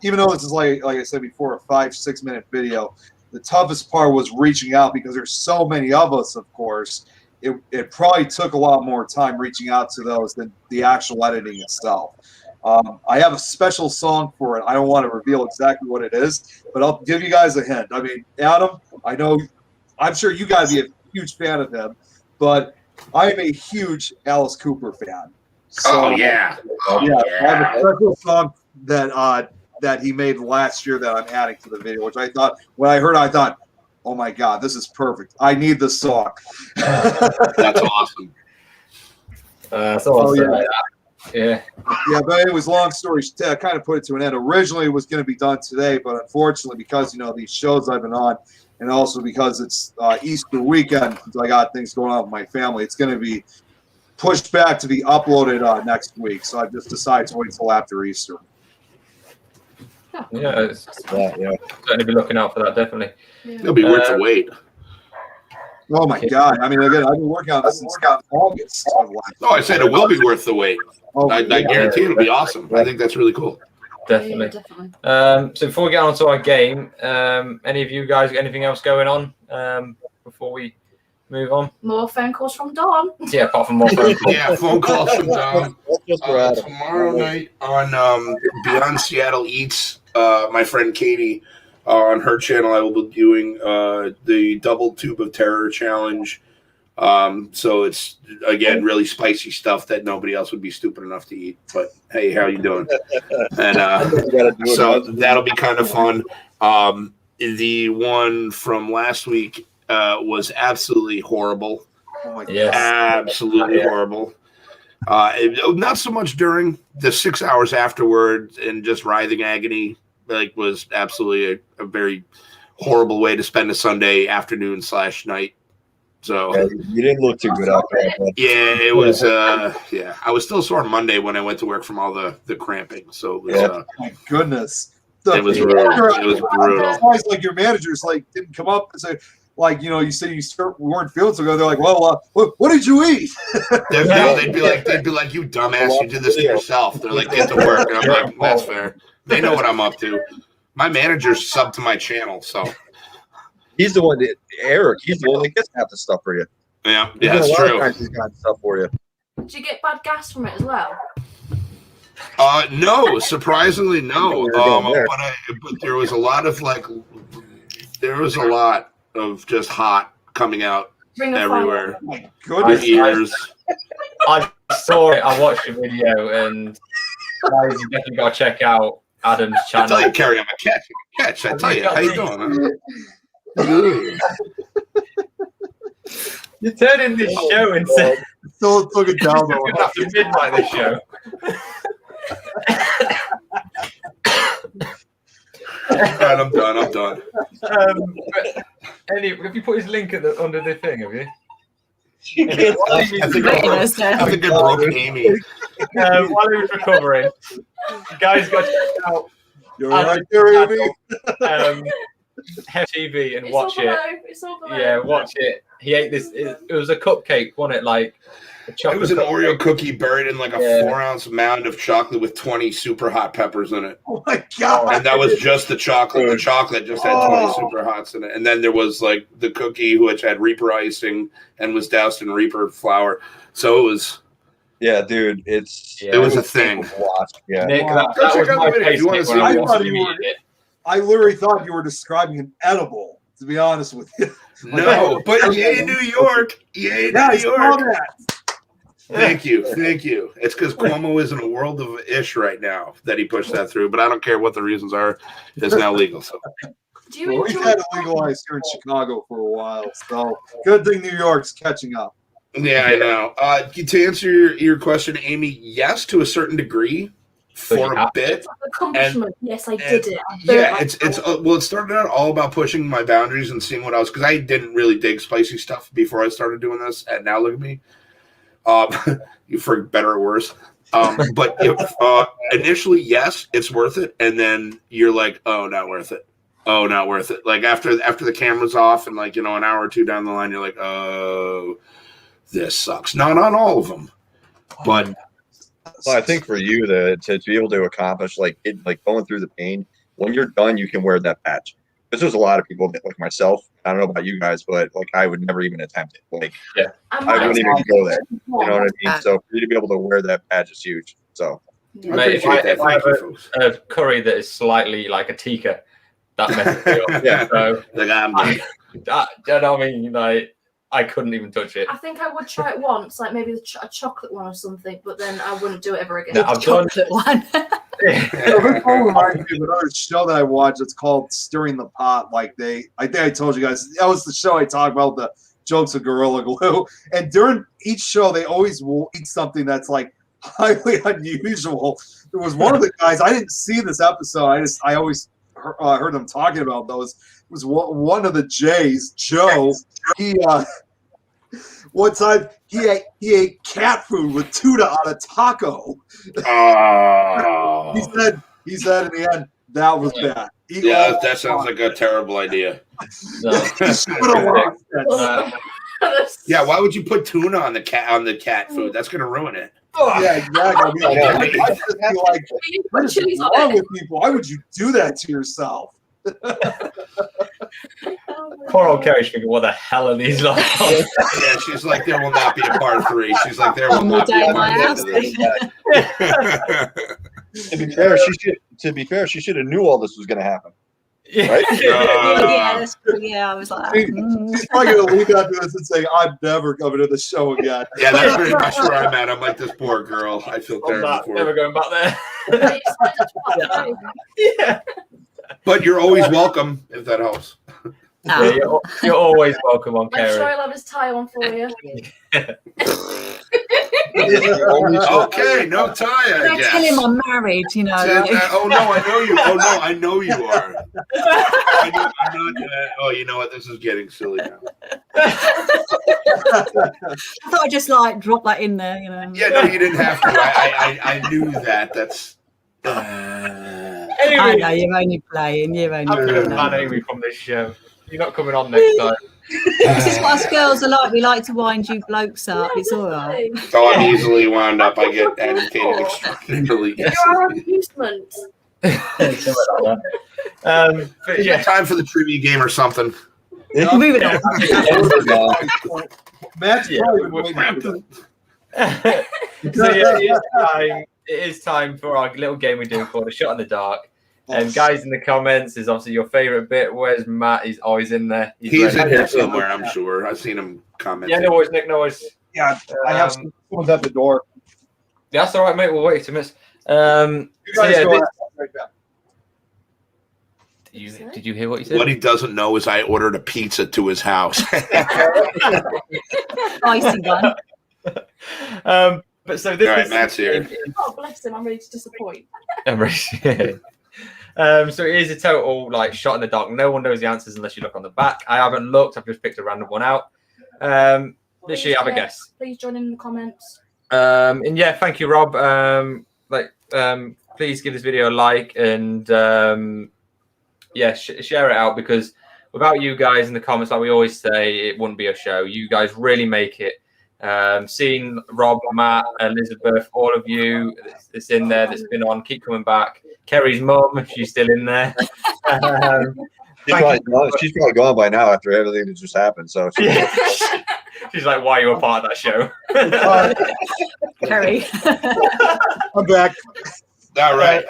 even though this is like I said before, a 5-6 minute video, the toughest part was reaching out because there's so many of us. Of course, it probably took a lot more time reaching out to those than the actual editing itself. I have a special song for it. I don't want to reveal exactly what it is, but I'll give you guys a hint. I mean, Adam, I'm sure you guys be a huge fan of him, but I am a huge Alice Cooper fan. So, yeah. I have a special song that he made last year that I'm adding to the video, which I thought, when I heard it, I thought, oh my God, this is perfect. I need this song. That's awesome. Yeah, but anyways, long story, kind of put it to an end. Originally, it was going to be done today, but unfortunately, because these shows I've been on, and also because it's Easter weekend, since I got things going on with my family, it's going to be pushed back to be uploaded next week. So I just decided to wait until after Easter. Yeah, certainly be looking out for that. Definitely, it'll be worth the wait. Oh my God! I mean, again, I've been working on this since August. No, I said it will be worth the wait. I guarantee it'll be awesome. I think that's really cool. Definitely. So before we get on to our game, any of you guys got anything else going on before we move on? More phone calls from Dawn. Yeah, apart from more phone calls. Yeah, phone calls from Dawn. Tomorrow night on Beyond Seattle Eats, my friend Katie, on her channel, I will be doing the Double Tube of Terror challenge. So it's, again, really spicy stuff that nobody else would be stupid enough to eat. But hey, how you doing? And so that'll be kind of fun. The one from last week was absolutely horrible. Absolutely horrible. Not so much during the 6 hours afterwards and just writhing agony. Was absolutely a very horrible way to spend a Sunday afternoon / night. So you didn't look too good out there. Yeah, it was. I was still sore on Monday when I went to work from all the cramping. So it was, my goodness, it was brutal. It was brutal. It's like your managers didn't come up and say, you said we weren't feeling so good. They're like, well, what did you eat? They'd be like, you dumbass, you did this to yourself. They're like, get to work. And I'm like, that's fair. They know what I'm up to. My manager's subbed to my channel, so he's the one Eric. He's the one that gets half the stuff for you. Yeah, that's true. He's got stuff for you. Did you get bad gas from it as well? No, surprisingly, no. But there was a lot of just hot coming out everywhere. Oh my goodness. Ears. I saw it. I watched the video, and guys, you definitely got to check out Adam's channel. I tell you, Kerry, I'm a catch. I tell you, how you doing? You turned in this show and said, "Don't took it down." After midnight, this show. Right, I'm done. Have you put his link under the thing? Have you? I think I broke Amy. While he was recovering, you guys got to check out. You're right there, Amy. Hefty TV and It's watch it. It's all below. Yeah, watch it. He ate this. It was a cupcake, wasn't it? It was an Oreo cookie buried in a 4-ounce mound of chocolate with 20 super hot peppers in it. Oh my God. And that was just the chocolate. The chocolate just had 20 super hots in it. And then there was the cookie, which had Reaper icing and was doused in Reaper flour. So it was. Yeah, dude, it was a thing. Yeah. Nick, wow. that was my taste. I literally thought you were describing an edible, to be honest with you. No, but yay, New York. Yay, New York. Thank you. It's because Cuomo is in a world of ish right now that he pushed that through, but I don't care what the reasons are. It's now legal. So We've had it legalized here in Chicago for a while, so good thing New York's catching up. Yeah, I know. To answer your question, Amy, yes, to a certain degree, for a bit. Accomplishment. Yes, I did it. It started out all about pushing my boundaries and seeing what else, because I didn't really dig spicy stuff before I started doing this, and now look at me. For better or worse. But initially, yes, it's worth it, and then you're like, oh, not worth it. Oh, not worth it. After the camera's off, and an hour or two down the line, you're like, oh. this sucks. Not on all of them, but well, I think for you to be able to accomplish like going through the pain, when you're done, you can wear that patch. Because there's a lot of people that, like myself, I don't know about you guys, but like I would never even attempt it. Like, I wouldn't even go there. You know what I mean? So for you to be able to wear that badge is huge. So, mate, if I have a curry that is slightly like a tikka, that messes me up. Yeah, so you know what I mean? Like, I couldn't even touch it. I think I would try it once, like maybe a chocolate one or something, but then I wouldn't do it ever again. No, I've done one. So this all reminds me of another show that I watched. It's called Stirring the Pot. I think I told you guys that was the show I talked about, the jokes of Gorilla Glue. And during each show, they always will eat something that's like highly unusual. There was one of the guys, I didn't see this episode. I always heard them talking about those. It was one of the Jays, Joe. He one time he ate cat food with tuna on a taco. Oh. He said in the end that was bad. That sounds like a terrible idea. Yeah, why would you put tuna on the cat food? That's gonna ruin it. Yeah, exactly. I just feel like, what is wrong with people? Why would you do that to yourself? Poor old Kerry, thinking, what the hell are these like? Yeah, she's like, there will not be a part 3. She's like, there will not be a part 3. To be fair, she should have knew all this was going to happen. Right? That's true. Yeah, I was like, she's probably going to leave after this and say, I'm never coming to the show again. Yeah, that's pretty much where I'm at. I'm like, this poor girl. I feel terrible for her. Never going back there. Yeah. But you're always welcome, if that helps. Yeah, you're always welcome on Kerry. I'm sure I'll have his tie on for you. Okay, no tie, I guess. tell him I'm married, you know. Oh, no, I know you. Oh, no, I know you are. I'm not, you know what? This is getting silly now. I thought I'd just like drop that in there, you know. Yeah, no, you didn't have to. I knew that. That's... Anyway, I know, you're only playing. I'm going to ban Amy from this show. You're not coming on next time. This is what us girls are like. We like to wind you blokes up. It's all right. So I'm easily wound up. I get agitated extremely easily. You're our amusement. But yeah, time for the trivia game or something. Moving on. Matt's So yeah, it is time for our little game we do called a shot in the dark. And guys, in the comments is obviously your favorite bit. Where's Matt? He's always in there. He's in here somewhere, I'm sure. I've seen him comment. Yeah, no worries, Nick. No worries. Yeah, I have someone's at the door. Yeah, that's all right, mate. We'll wait 2 minutes. You guys go right back. Did you hear what he said? What he doesn't know is I ordered a pizza to his house. Icy one. But so this all right, Matt's here. Oh, bless him. I'm ready to disappoint. So it is a total like shot in the dark. No one knows the answers unless you look on the back. I haven't looked. I've just picked a random one out. Literally have a guess. Please join in the comments. And yeah, thank you, Rob. Please give this video a like and share it out, because without you guys in the comments, like we always say, it wouldn't be a show. You guys really make it. Seeing Rob, Matt, Elizabeth, all of you that's in there, that's been on, keep coming back. Kerry's mum, if she's still in there. She's probably gone by now after everything that just happened. So she's like, "Why are you a part of that show?" Kerry, I'm back. All right.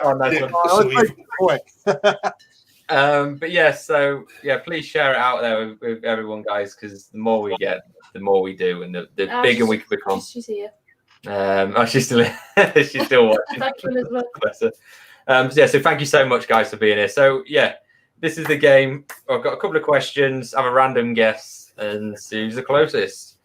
But yeah, so yeah, please share it out there with everyone, guys, because the more we get, the more we do, and the bigger we can become. She's here. She's still she's still watching. Thank you, Elizabeth. So thank you so much, guys, for being here. So yeah, this is the game. I've got a couple of questions. I have a random guess and see who's the closest.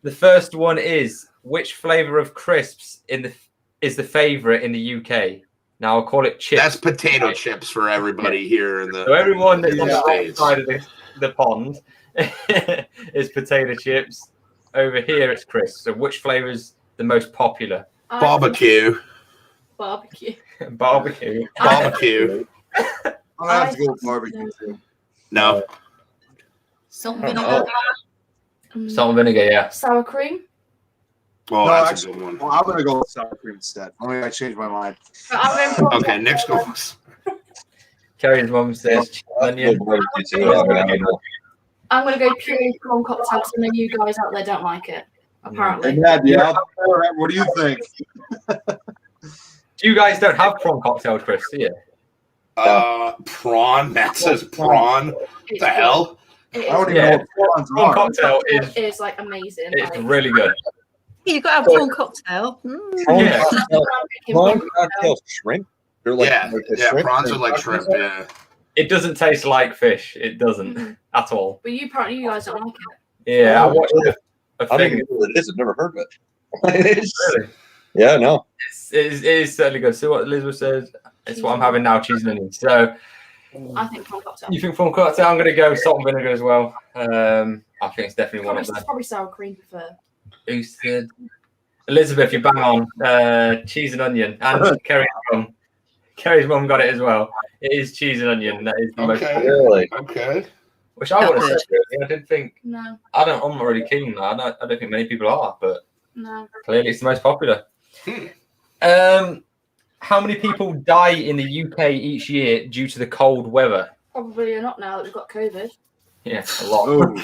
The first one is, which flavor of crisps is the favorite in the UK? Now I'll call it chips. That's potato chips for everybody here in the. So everyone that's on the right side of the pond is potato chips. Over here it's crisps. So which flavor is the most popular? Barbecue. Barbecue. Barbecue. Barbecue. I'll have to go with barbecue too. No. salt and vinegar. Salt and vinegar, yeah. Sour cream. Oh, No, that's actually, a good one. well, I'm gonna go with sour cream instead. I changed my mind. Okay, Nick's goes. Kerry's mum says cheese onion. I'm going to go purely prawn cocktail because I know you guys out there don't like it, apparently. And Dad, yeah, what do you think? You guys don't have prawn cocktails, Chris, do you? Prawn. Matt says prawn. What the hell? I don't even know what prawns prawn are. cocktail is like amazing. It's really good. You've got to have prawn cocktail. Yeah. Prawn cocktail shrimp? They're like, yeah, shrimp prawns are like shrimp, yeah. It doesn't taste like fish. It doesn't at all. But you guys don't like it. Yeah, I watched a I don't thing. even know what it is. I've never heard of it. Really? Yeah, no. It is certainly good. So what Elizabeth says, it's what I'm having now, cheese and onions. So I think prawn cocktail. you think prawn cocktail? I'm going to go salt and vinegar as well. I think it's definitely one of them. Probably sour cream prefer. Who said? Elizabeth, you bang on. Cheese and onion. And Kerry's mum got it as well. It is cheese and onion. That is the most Really? Okay. Which I would have said. I didn't think. No. I'm not really keen. I don't think many people are, but No. clearly it's the most popular. How many people die in the UK each year due to the cold weather? Probably not now that we've got COVID. Yeah, a lot. Oh,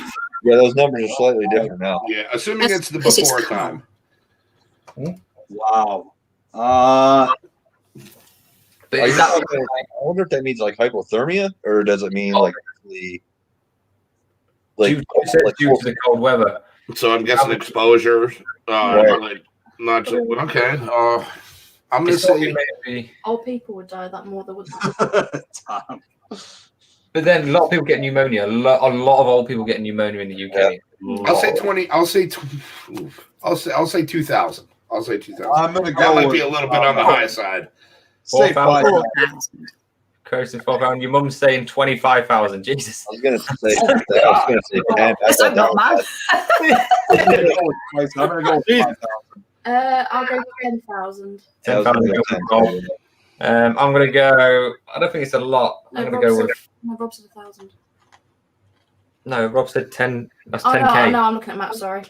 Yeah, those numbers are slightly different now. Yeah, assuming it's the Because it's before cold. time. wow. But Are is you that talking, I wonder if that means like hypothermia, or does it mean like the due to the cold weather? So I'm guessing exposure. Like not just, okay. I'm gonna say maybe. Old people would die that more than would. Tom. But then a lot of people get pneumonia. A lot of old people get pneumonia in the UK. I'll say 20. I'll say 2,000. I'll say 2,000. I'm gonna go. That might with, be a little bit on the high side. Say 5,000. Close to 4,000. Your mum's saying 25,000. Jesus. I was gonna say 10. Yes, I'm not mad. I'm gonna go with 5,000. I'll go 10,000. 10,000. I'm gonna go. I don't think it's a lot. I'm gonna go with. No, Rob said 1,000. No, Rob said 10. That's Oh, 10k. no, I'm looking at Matt. Sorry.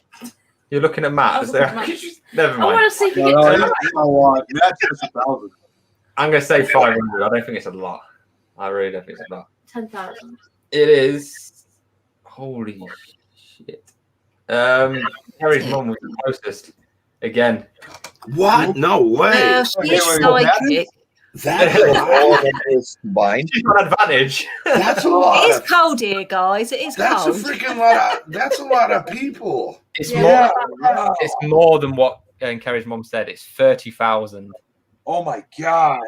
You're looking at Matt. I was looking at Matt. Never I mind. want to see if he No, gets no, it. you know what? That's just 1,000. I'm gonna say 500. I don't think it's a lot. I really don't think it's a lot. 10,000. It is. Holy shit. Kerry's mum was the closest. Again. What? No way. She's psychic. That's a lot. Combined. She's got an advantage. That's a It lot. is cold here, guys. It is That's a cold. freaking lot. That's a lot of people. It's Yeah. more. It's more than what Kerry's mum said. It's 30,000 Oh my god.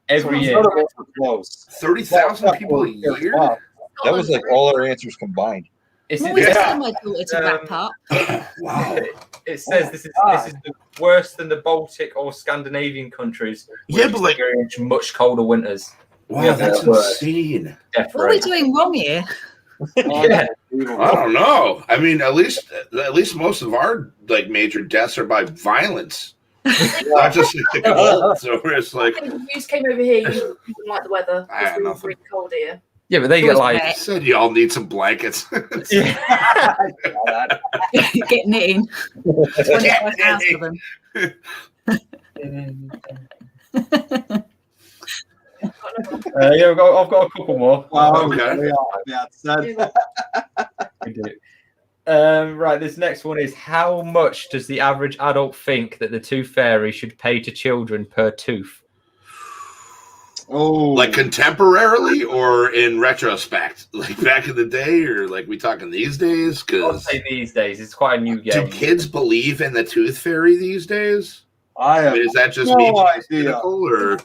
every year. None of us were close. 30,000 people a year. That was like all our answers combined. It's, I'm always it's- telling my daughter to wrap up. Wow. It says this is the worse than the Baltic or Scandinavian countries. Yeah, which but like, experience much colder winters. wow, that's insane. Death What are we rate. doing wrong here? Yeah. I don't know. I mean, at least most of our like major deaths are by violence, not just like the cold. So it's like, I think if you just came over here, you didn't like the weather. Ah, It's really, nothing. really cold here. Yeah, but they get like. I said, y'all need some blankets. Yeah. Get knitting. 25,000 of them. Yeah, I've got a couple more. Okay. Yeah, said. We do. Right, this next one is: how much does the average adult think that the tooth fairy should pay to children per tooth? Oh, Like contemporarily or in retrospect, like back in the day, or like we talking these days? I'd Because say these days it's quite a new do game. kids believe in the tooth fairy these days? I I have mean, is that just no me being idea. cynical, or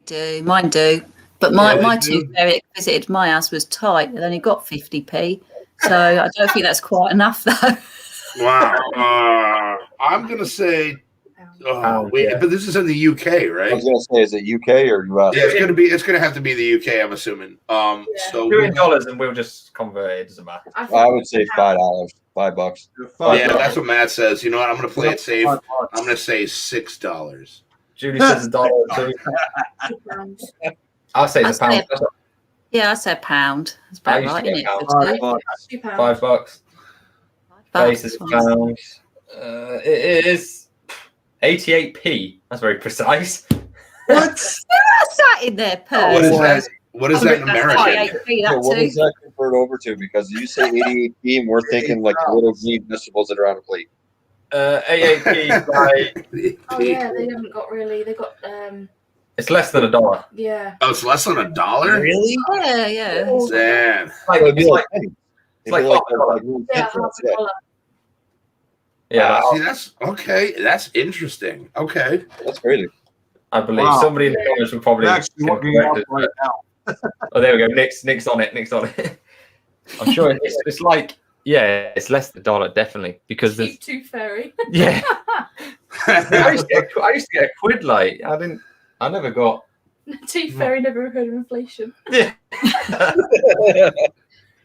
Do mine do, but my Yeah, they tooth do. fairy that visited my house was tight. It only got 50p, so I don't think that's quite enough though. wow? I'm gonna say, wait, yeah. but this is in the UK, I right? was gonna say, is it UK or US? Yeah, it's gonna have to be the UK. I'm assuming. So Do it in dollars and we'll just convert it. It doesn't matter. I would say $5, $5. yeah, that's what Matt says. You know what? I'm gonna play it safe. I'm gonna say $6. Julie says $1. So £2. I'll say it's a I'd pound. say Yeah, I said £1. That's I about used right, to isn't get it? pound. for two? £2. $5. Basis That's fine. pounds. It is 88p. That's very precise. What? What's that in there, Per? What is that? What is that in American? What does that convert over to? Because you say 88p, and we're thinking like little green vegetables that are on a plate. 88p. Oh yeah, they haven't got really. They got It's less than $1. Yeah. Oh, it's less than $1. Really? Yeah. Damn. It's like Yeah, $1. yeah. See, that's okay. That's interesting. Okay. That's crazy. I believe Wow. somebody in the comments will probably. I'm actually looking it up right now. Oh, there we go. Nick's on it. I'm sure it's like, yeah, it's less than $1 definitely because there's Cheap Tooth Fairy. yeah. I used to get a quid. Like I never got. Tooth Fairy never heard of inflation. Yeah.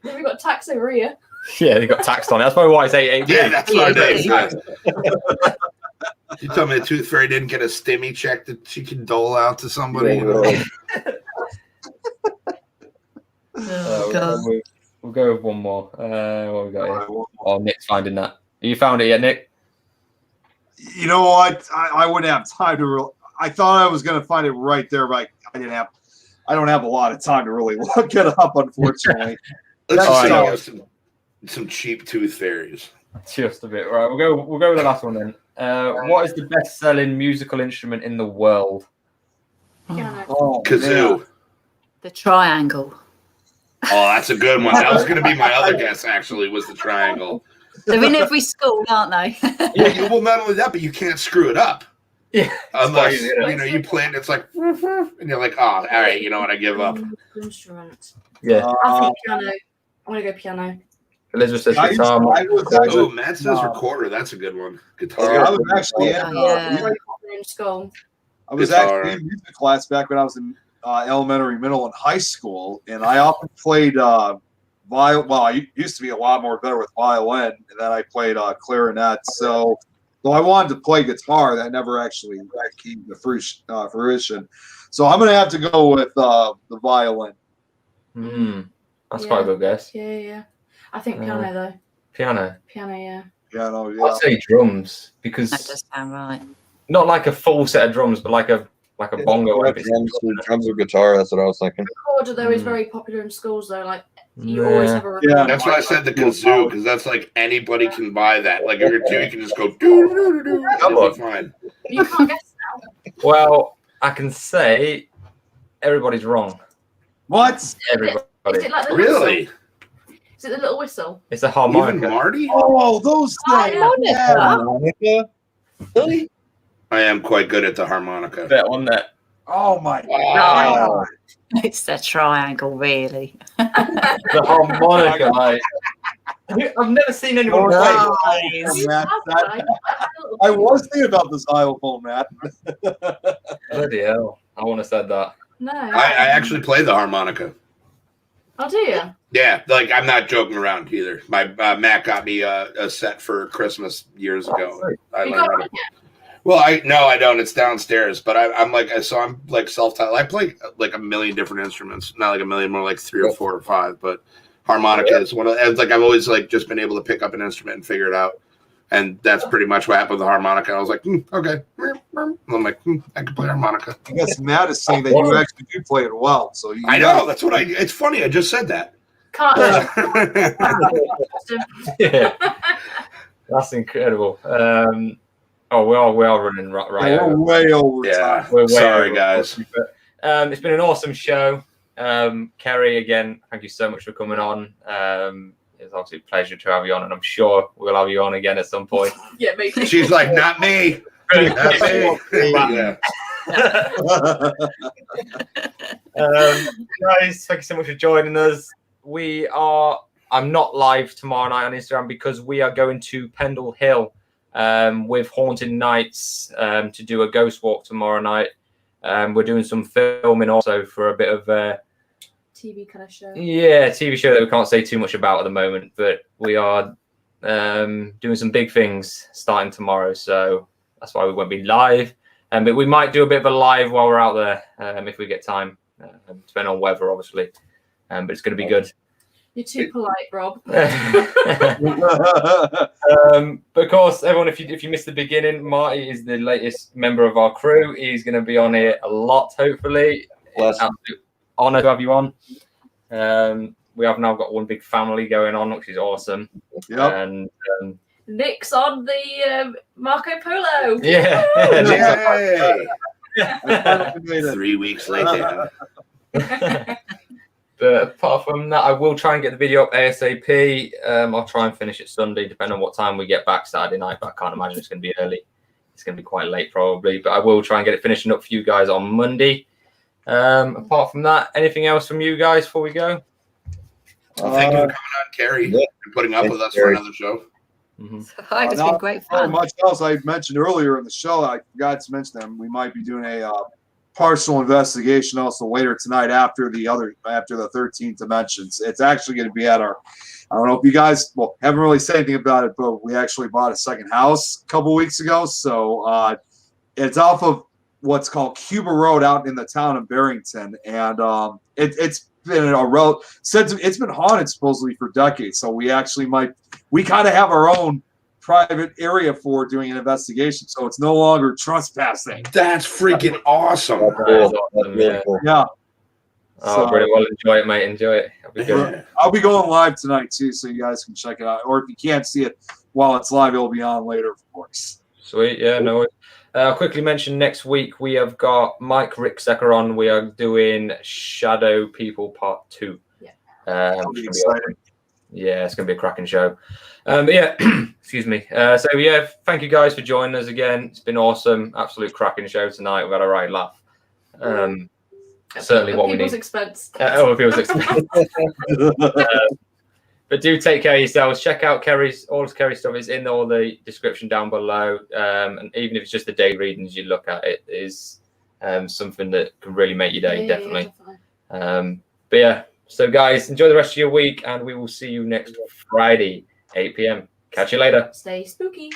Never got tax over here. Yeah, they got taxed on it. That's probably why it's 88p. Yeah, that's what it is. You told me the Tooth Fairy didn't get a stimmy check that she can dole out to somebody. Oh, We'll go with one more. What we got here? Oh, Nick's finding that. You found it yet, Nick? You know what? I wouldn't have time to. I thought I was going to find it right there, but I didn't have. I don't have a lot of time to really look it up, unfortunately. Let's All just say some cheap Tooth Fairies. Just a bit. Right, we'll go with the last one then. What is the best-selling musical instrument in the world? Piano. Oh, Kazoo. man. the triangle. Oh, that's a good one. That was going to be my other guess, actually, was the triangle. They're in every school, aren't they? Yeah, well, not only that, but you can't screw it up. Yeah. Unless, you play it, it's like, and you're like, oh, all right, you know what, I give up. Instrument. Yeah. I think piano. I'm going to go piano. Elizabeth says I guitar. was actually, Oh, Matt says recorder. That's a good one. Guitar. I was actually in, Yeah. In school. I was Guitar. actually in music class back when I was in elementary, middle, and high school, and I often played violin. Well, I used to be a lot more better with violin, and then I played clarinet. So, though I wanted to play guitar, that never actually came to fruition. So I'm going to have to go with the violin. That's quite a good guess. Yeah. I think piano though. Piano. Piano, yeah. Piano, yeah. I'd say drums because That does sound right. not like a full set of drums, but like a bongo. Drums or guitar. That's what I was thinking. Recorder though is very popular in schools though. Like you always have a recorder. Yeah. That's why I said the kazoo, because that's like anybody can buy that. Like if you're two, you can just go do. It'll be fine. You can't guess now. Well, I can say everybody's wrong. What? Everybody. Is it like the Really? whistle? Is it the little whistle? It's a Even harmonica. Marty? Oh, those things. Harmonica? Really? I am quite good at the harmonica. Bet on that. Oh, my Wow. God. It's the triangle, really. The harmonica, mate. I've never seen anyone play. Nice. Matt, I was thinking about the xylophone, Matt. Bloody hell. I want to said that. No. I actually play the harmonica. Oh, do you? Yeah, like I'm not joking around either. My Matt got me a set for Christmas years ago. I You learned got how to. it yet? Well, I don't. It's downstairs, but I'm like self-taught. I play like a million different instruments. Not like a million, more like 3 or 4 or 5. But harmonica is one of. It's like I've always like just been able to pick up an instrument and figure it out, and that's pretty much what happened with the harmonica. I was like, okay, and I'm like, I can play harmonica. I guess Matt is saying that you actually do play it well. So you I know that's what I. It's funny. I just said that. Can't. Yeah. That's incredible. We are running right We're over. way over Yeah. time. We're way Sorry, over. guys. It's been an awesome show. Kerry, again, thank you so much for coming on. It's obviously a pleasure to have you on, and I'm sure we'll have you on again at some point. Yeah, maybe. She's like, not me. Not me. Yeah. Guys, thank you so much for joining us. I'm not live tomorrow night on Instagram because we are going to Pendle Hill with Haunted Nights to do a ghost walk tomorrow night. We're doing some filming also for a bit of TV kind of show. Yeah, TV show that we can't say too much about at the moment, but we are doing some big things starting tomorrow, so that's why we won't be live. But we might do a bit of a live while we're out there if we get time, depending on weather, obviously. But it's going to be good. You're too polite, Rob. But of course, everyone, if you missed the beginning, Marty is the latest member of our crew. He's going to be on here a lot, hopefully. Absolute honor to have you on. We have now got one big family going on, which is awesome. Yep. And Nick's on the Marco Polo. Yeah. Yay. 3 weeks later. But apart from that, I will try and get the video up ASAP. I'll try and finish it Sunday, depending on what time we get back Saturday night. But I can't imagine it's going to be early. It's going to be quite late probably. But I will try and get it finishing up for you guys on Monday. Apart from that, anything else from you guys before we go? Well, thank you for coming on, Kerry, and putting up with us for another show. It's been great fun. Much else I mentioned earlier in the show, I forgot to mention them. We might be doing a partial investigation also later tonight after the 13th Dimensions. It's actually going to be at our, I don't know if you guys haven't really said anything about it, but we actually bought a second house a couple weeks ago. So it's off of what's called Cuba Road out in the town of Barrington, and it's been it's been haunted supposedly for decades. So we kind of have our own private area for doing an investigation, so it's no longer trespassing. That's freaking awesome. Yeah. Oh, brilliant. Well, enjoy it, mate. Enjoy it. It'll be good. I'll be going live tonight too, so you guys can check it out. Or if you can't see it while it's live, it'll be on later, of course. Sweet. Yeah, no worries. I'll quickly mention next week we have got Mike Ricksecker on. We are doing Shadow People Part 2. Yeah. Yeah, it's going to be a cracking show. But yeah, excuse me. So yeah, thank you guys for joining us again. It's been awesome. Absolute cracking show tonight. We've had a right laugh. Certainly what we need. Expense. People's expense. But do take care of yourselves. Check out all his Kerry stuff is in all the description down below. And even if it's just the day readings you look at, it is something that can really make your day, definitely. But yeah, so guys, enjoy the rest of your week, and we will see you next Friday, 8 p.m. Catch you later. Stay spooky.